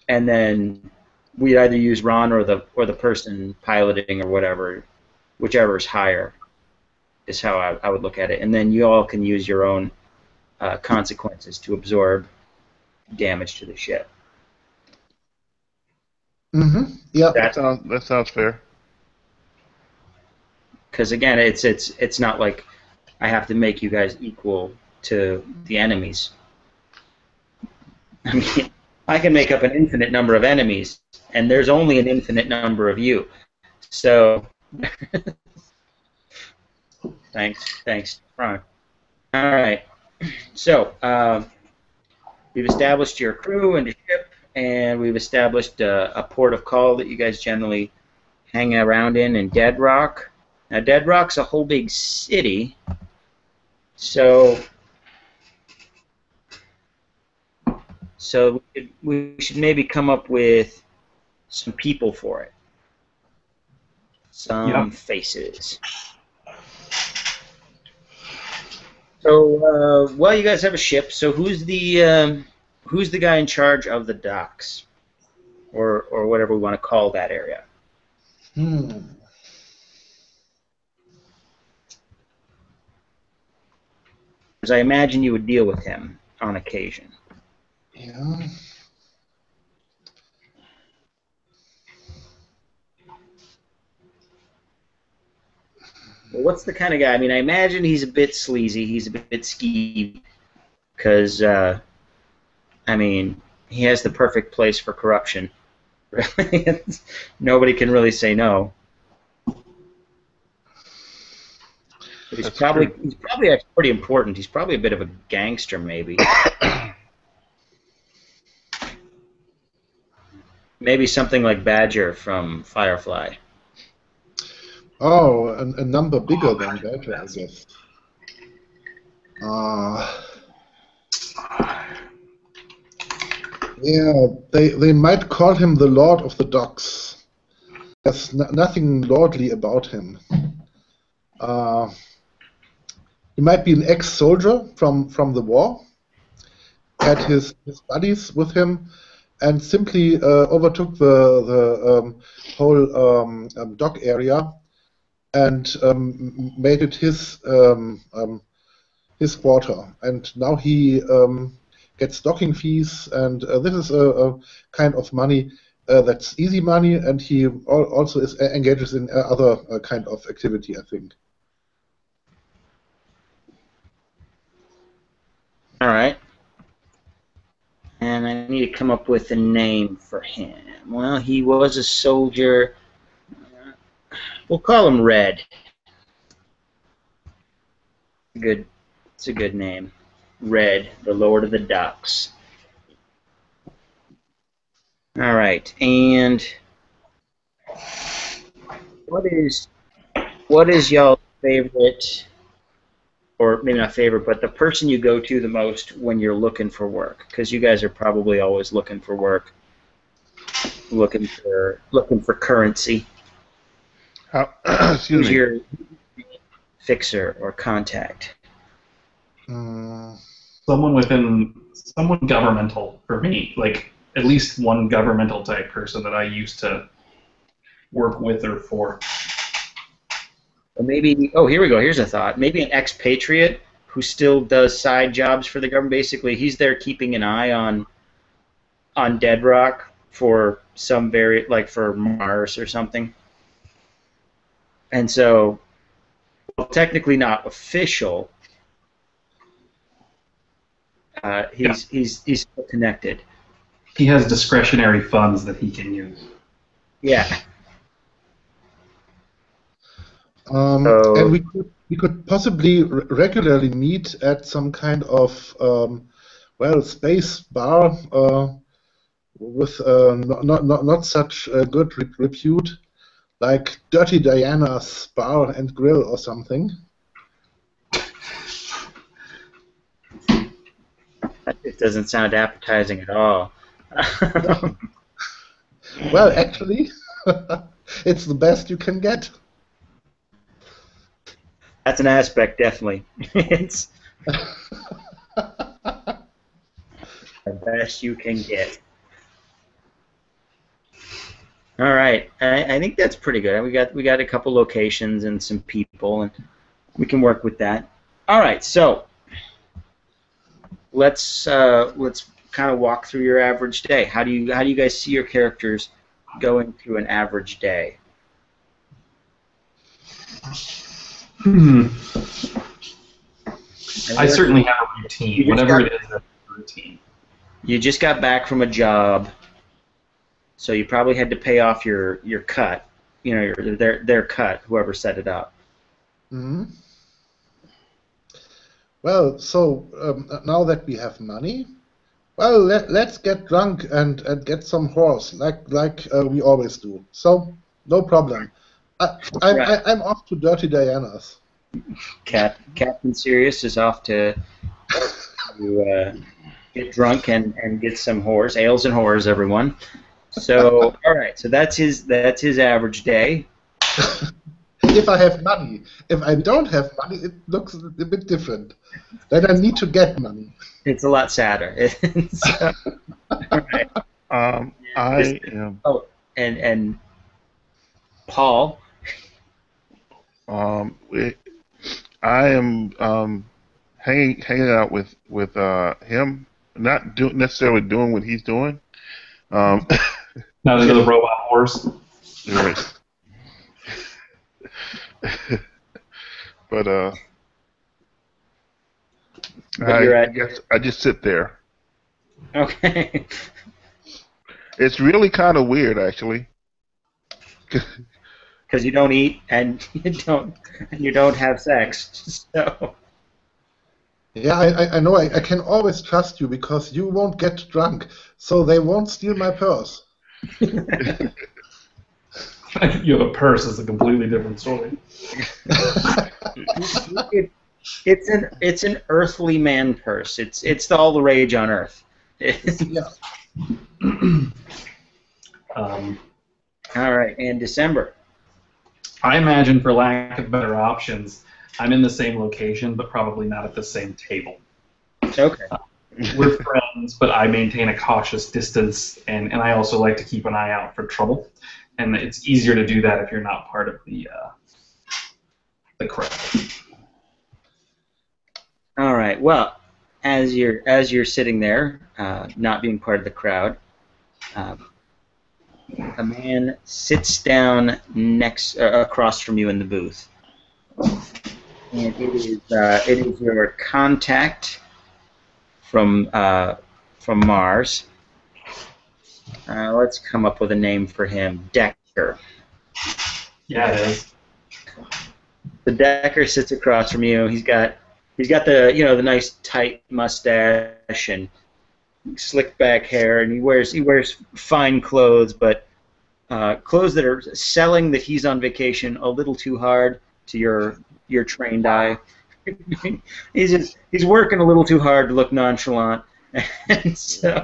And then we either use Ron or the person piloting or whatever, whichever is higher, is how I would look at it. And then you all can use your own consequences to absorb damage to the ship. Mm-hmm. Yeah. That sounds fair. Because again, it's not like I have to make you guys equal to the enemies. I mean, I can make up an infinite number of enemies, and there's only an infinite number of you. So, thanks, Ron. All right. So, we've established your crew and your ship, and we've established a port of call that you guys generally hang around in Dead Rock. Now, Dead Rock's a whole big city, so So we should maybe come up with some people for it. Some faces. So, well, you guys have a ship. So who's the guy in charge of the docks, or whatever we want to call that area? Because I imagine you would deal with him on occasion. Yeah. Well, what's the kind of guy? I mean, I imagine he's a bit sleazy. He's a bit skeevy. Because, I mean, he has the perfect place for corruption. Really, nobody can really say no. But he's probably actually pretty important. He's probably a bit of a gangster, maybe. Maybe something like Badger from Firefly. Oh, a number bigger than Badger, I guess. Yeah, they might call him the Lord of the Docks. There's nothing lordly about him. He might be an ex-soldier from the war, had his buddies with him, and simply overtook the whole dock area and made it his quarter. And now he gets docking fees, and this is a kind of money that's easy money, and he also engages in other kind of activity, I think. All right. And I need to come up with a name for him. Well, he was a soldier. We'll call him Red. Good. It's a good name. Red, the Lord of the Docks. All right. And what is y'all's favorite? Or maybe not favorite, but the person you go to the most when you're looking for work, because you guys are probably always looking for work, looking for currency. Excuse Who's me. your fixer or contact? Someone governmental for me, like at least one governmental type person that I used to work with or for. Or maybe, oh, here we go. Here's a thought. Maybe an expatriate who still does side jobs for the government. Basically, he's there keeping an eye on Dead Rock for some like for Mars or something. And so, well, technically not official. He's still connected. He has discretionary funds that he can use. Yeah. And we could possibly regularly meet at some kind of space bar with not such good repute, like Dirty Diana's Bar and Grill or something. It doesn't sound appetizing at all. Well, actually, it's the best you can get. That's an aspect, definitely. It's the best you can get. All right, I think that's pretty good. We got a couple locations and some people, and we can work with that. All right, so let's kind of walk through your average day. How do you guys see your characters going through an average day? I certainly have a routine. Whatever it is, that's a routine. You just got back from a job, so you probably had to pay off your cut. You know, their cut, whoever set it up. Mm-hmm. Well, so now that we have money, well, let's get drunk and get some horse, like we always do. So no problem. I'm off to Dirty Diana's. Captain Sirius is off to get drunk and get some whores, ales and whores, everyone. So, all right. So that's his average day. If I have money. If I don't have money, it looks a bit different. Then I need to get money. It's a lot sadder. All right. I am. Oh, and Paul. I am hanging out with him, not necessarily doing what he's doing. Not into the robot horse. Right. But I guess I just sit there. Okay. It's really kind of weird, actually. Because you don't eat and you don't have sex. So. Yeah, I know. I can always trust you because you won't get drunk, so they won't steal my purse. You have a purse is a completely different story. It's an earthly man purse. It's all the rage on Earth. Yeah. All right, and December. I imagine, for lack of better options, I'm in the same location, but probably not at the same table. Okay. We're friends, but I maintain a cautious distance, and I also like to keep an eye out for trouble. And it's easier to do that if you're not part of the crowd. All right. Well, as you're sitting there, not being part of the crowd, a man sits down across from you in the booth, and it is your contact from Mars. Let's come up with a name for him. Decker. Yeah, it is. The Decker sits across from you. He's got the nice tight mustache and slick back hair, and he wears fine clothes, but clothes that are selling that he's on vacation a little too hard to your trained eye. He's working a little too hard to look nonchalant, and so.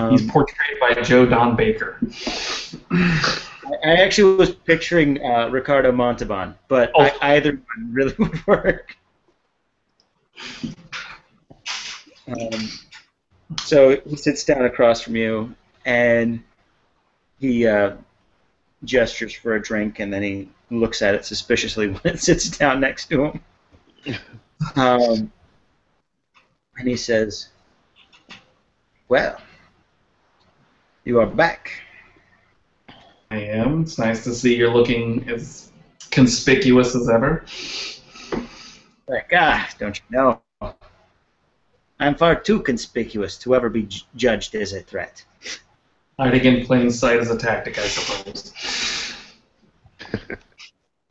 He's portrayed by Joe Don Baker. I actually was picturing Ricardo Montalban, but either one really would work. So he sits down across from you, and he gestures for a drink, and then he looks at it suspiciously when it sits down next to him. And he says, "Well, you are back." I am. It's nice to see you're looking as conspicuous as ever. Like, don't you know? I'm far too conspicuous to ever be judged as a threat. Hiding in plain sight is a tactic, I suppose.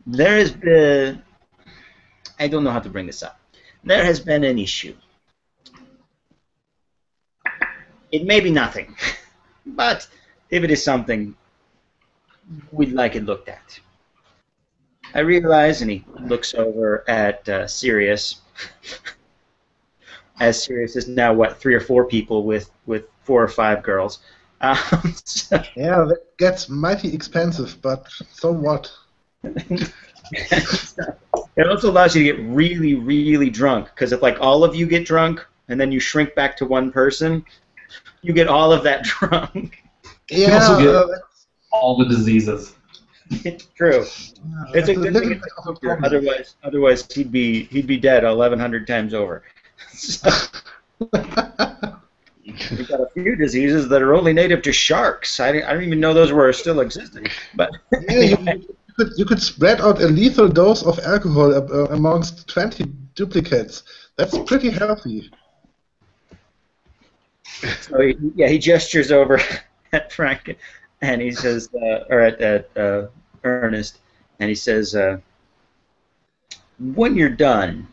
There has been... I don't know how to bring this up. There has been an issue. It may be nothing, but if it is something, we'd like it looked at. I realize, and he looks over at Sirius, as Sirius is now, 3 or 4 people with 4 or 5 girls. So, yeah, that gets mighty expensive, but so what? It also allows you to get really, really drunk, because if all of you get drunk and then you shrink back to one person, you get all of that drunk. You also get all the diseases. It's true. It's a good thing. Otherwise, he'd be dead 1,100 times over. So, we've got a few diseases that are only native to sharks. I don't even know those were still existing. But yeah, you could spread out a lethal dose of alcohol amongst 20 duplicates. That's pretty healthy. So he gestures over at Frank, and he says, or at Ernest, and he says, when you're done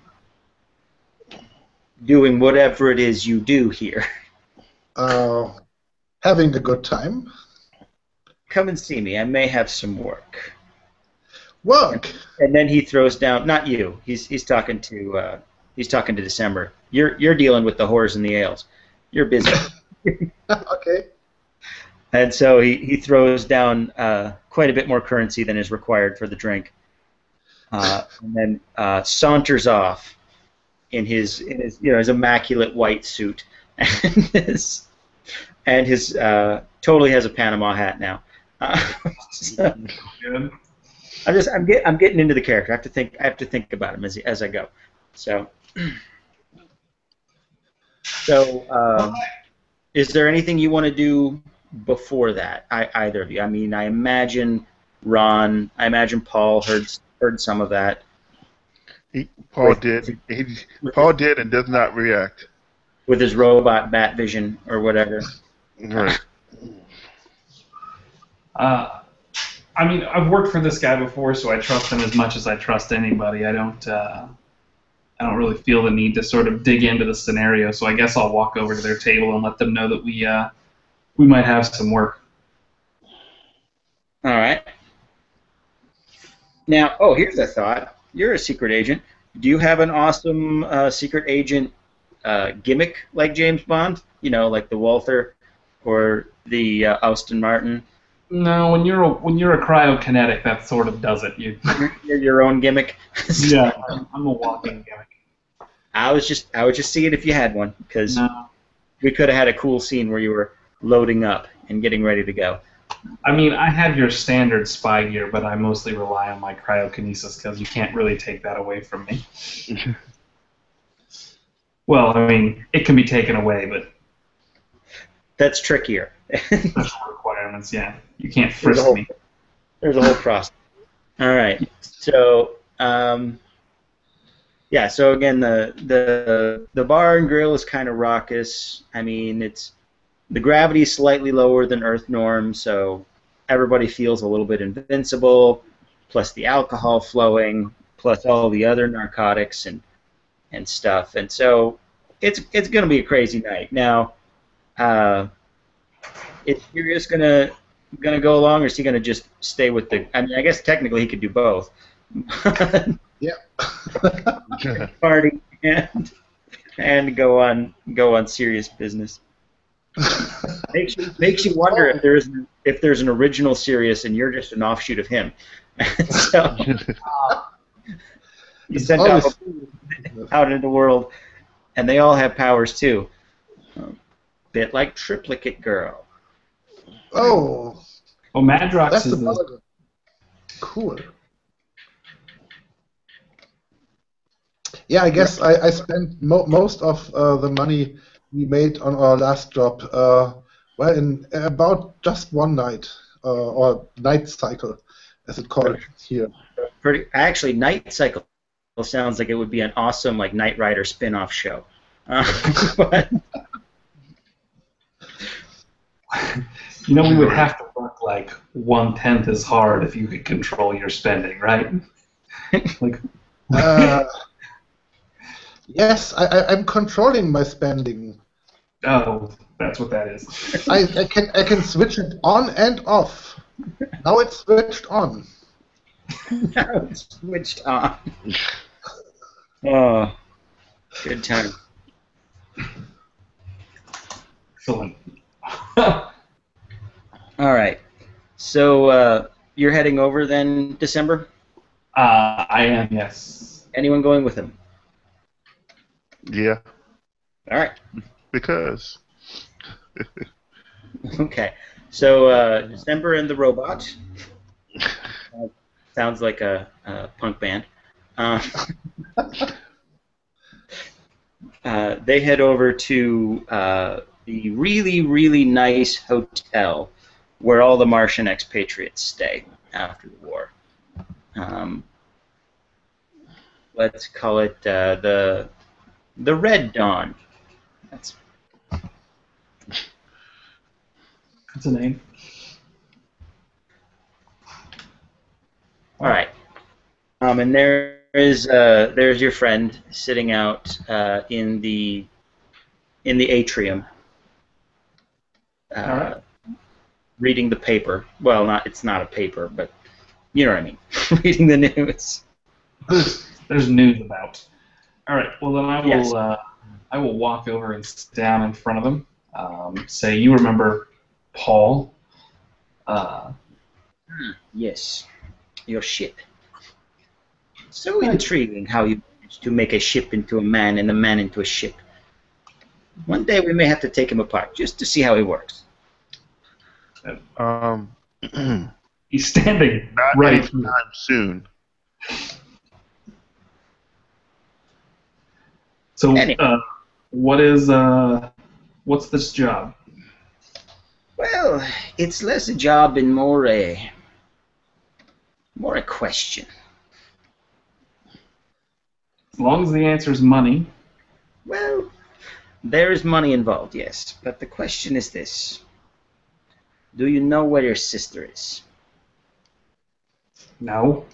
doing whatever it is you do here, having a good time, come and see me. I may have some work. Work. And then he throws down, not you. He's talking to December. You're dealing with the whores and the ales. You're busy. Okay. And so he throws down quite a bit more currency than is required for the drink, and then saunters off in his his immaculate white suit, and his totally has a Panama hat now. So, I'm getting into the character. I have to think about him as I go. So is there anything you want to do before that? Either of you? I mean, I imagine Paul heard some of that. Paul did and does not react. With his robot bat vision or whatever. Right. I mean, I've worked for this guy before, so I trust him as much as I trust anybody. I don't really feel the need to sort of dig into the scenario, so I guess I'll walk over to their table and let them know that we might have some work. All right. Now, here's a thought. You're a secret agent. Do you have an awesome secret agent gimmick like James Bond? Like the Walther or the Aston Martin? No, when you're a cryokinetic, that sort of does it. You're your own gimmick. Yeah, I'm a walking gimmick. I was just seeing if you had one, because we could have had a cool scene where you were loading up and getting ready to go. I mean, I have your standard spy gear, but I mostly rely on my cryokinesis because you can't really take that away from me. Well, I mean, it can be taken away, but that's trickier. Special requirements, yeah. You can't frisk me. There's a whole process. All right. So, yeah. So again, the bar and grill is kind of raucous. I mean, the gravity is slightly lower than Earth norm, so everybody feels a little bit invincible. Plus the alcohol flowing, plus all the other narcotics and stuff, and so it's going to be a crazy night. Now, is Sirius gonna go along, or is he gonna just stay with the? I mean, I guess technically he could do both. Yeah. Party and go on serious business. Makes you wonder if there's an original Sirius and you're just an offshoot of him. So you sent out into the world, and they all have powers too. Bit like Triplicate Girl. Oh. Well, Madrox That's is cool. Yeah, I guess I spent most of the money we made on our last job, well, in about just one night, or night cycle, as it's called here. Actually, Night Cycle sounds like it would be an awesome Knight Rider spin-off show. But we would have to work 1/10 as hard if you could control your spending, right? Yes, I'm controlling my spending. Oh, that's what that is. I can switch it on and off. Now it's switched on. Now it's switched on. Oh, good time. Excellent. All right. So you're heading over then, December? I am, yes. Anyone going with him? Yeah. All right. Because. Okay. So December and the Robot. Sounds like a punk band. They head over to the really, really nice hotel where all the Martian expatriates stay after the war. Let's call it the Red Dawn. That's a name. All right. And there's your friend sitting out in the atrium, All right. reading the paper. Well, it's not a paper, but you know what I mean. Reading the news. There's news about. All right. Well, then I will. Yes. I will walk over and sit down in front of them. Say, you remember Paul? Yes, your ship. So intriguing how you managed to make a ship into a man and a man into a ship. One day we may have to take him apart just to see how he works. He's standing Not right anytime soon. So, Anyway. what's this job? Well, it's less a job and more a question. As long as the answer is money. Well, there is money involved, yes, but the question is this. Do you know where your sister is? No.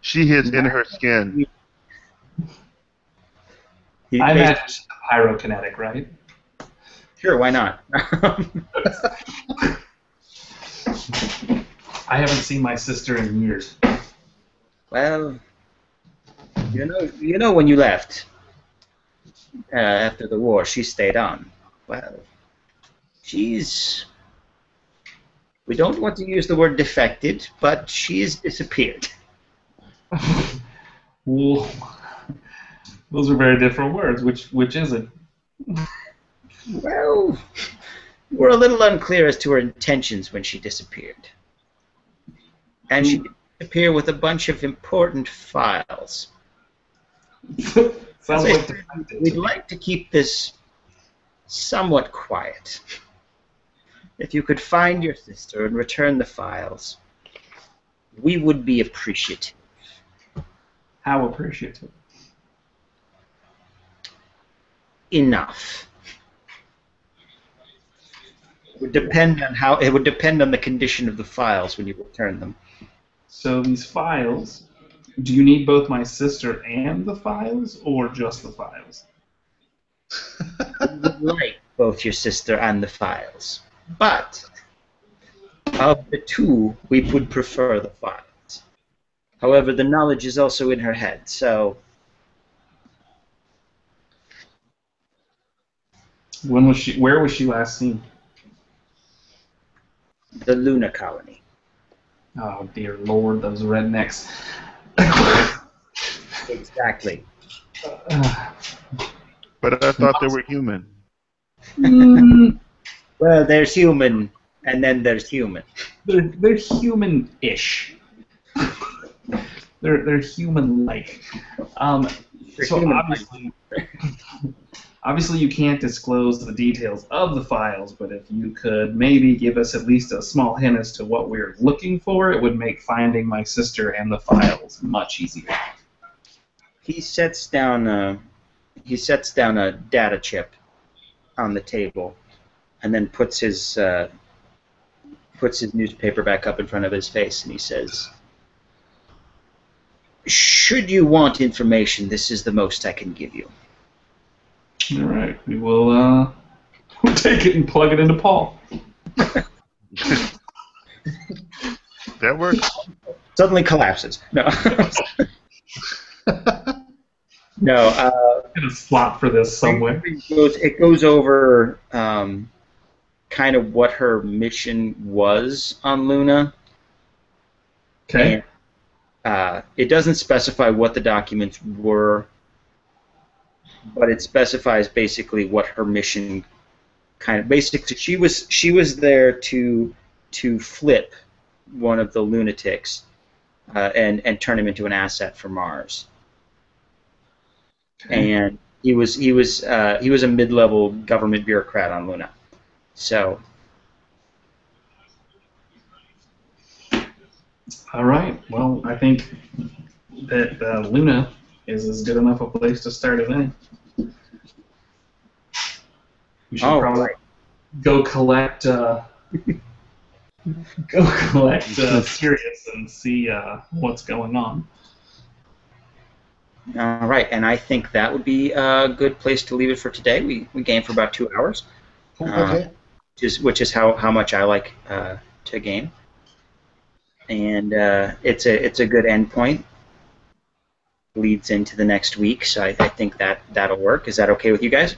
She is in her skin. I imagine she's pyrokinetic, right? Sure, why not? I haven't seen my sister in years. Well, you know when you left after the war, she stayed on. Well, she's... We don't want to use the word defected, but she's disappeared. Well, those are very different words. Which is it? Well, we're a little unclear as to her intentions when she disappeared. And she disappeared with a bunch of important files. Sounds like defected. We'd like to keep this somewhat quiet. If you could find your sister and return the files, we would be appreciative. How appreciative? Enough. It would depend on the condition of the files when you return them. So these files, do you need both my sister and the files, or just the files? We would like both your sister and the files. But of the two, we would prefer the files. However, the knowledge is also in her head, so... Where was she last seen? The Luna colony. Oh dear Lord, those rednecks. Exactly. But I thought they were human. Well, there's human, and then there's human. They're human-ish. They're human-like. So obviously you can't disclose the details of the files, but if you could maybe give us at least a small hint as to what we're looking for, it would make finding my sister and the files much easier. He sets down a data chip on the table, and then puts his newspaper back up in front of his face, and he says, "Should you want information, this is the most I can give you." All right, we will we'll take it and plug it into Paul. That works. Suddenly collapses. No. No. I'm gonna slot for this somewhere. It goes over kind of what her mission was on Luna. Okay. And, it doesn't specify what the documents were, but it specifies basically what her mission kind of basically she was there to flip one of the lunatics and turn him into an asset for Mars. Okay. And he was a mid-level government bureaucrat on Luna. So All right. Well, I think that Luna is as good enough a place to start as any. We should probably go collect Sirius and see what's going on. all right, and I think that would be a good place to leave it for today. We game for about 2 hours, Okay. which is how much I like to game, and it's a good end point. leads into the next week, so I think that'll work. Is that okay with you guys?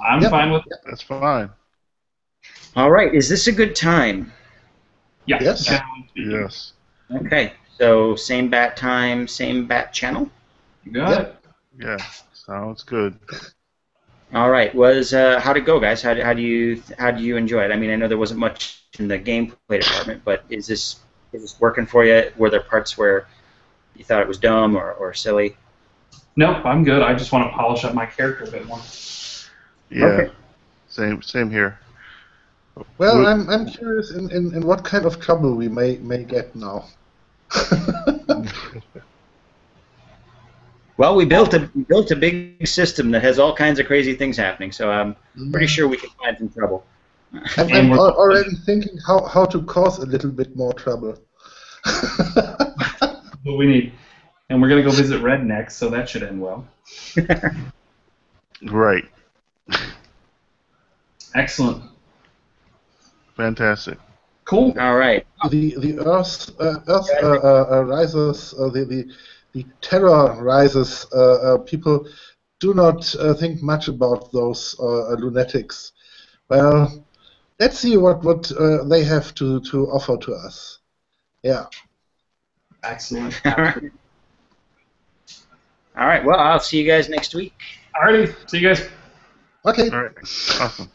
I'm fine with it. That's fine. All right. Is this a good time? Yeah. Yes. generally speaking. Yes. Okay. So same bat time, same bat channel. You got Yep. it. Yeah. Sounds good. All right. How'd it go, guys? How do you enjoy it? I mean, I know there wasn't much in the gameplay department, but is this working for you? Were there parts where you thought it was dumb or silly? Nope, I'm good. I just want to polish up my character a bit more. Yeah. Okay. Same here. Well, I'm curious in what kind of trouble we may get now. Well, we built a big system that has all kinds of crazy things happening, so I'm pretty sure we can find some trouble. I'm already thinking how to cause a little bit more trouble. What we need. And we're going to go visit Red next, so that should end well. Right. Excellent. Fantastic. Cool. All right. The Earth rises. The terror rises. People do not think much about those lunatics. Well, let's see what they have to offer to us. Yeah. Excellent. All right. Well, I'll see you guys next week. Alrighty. See you guys. Okay. All right. Awesome.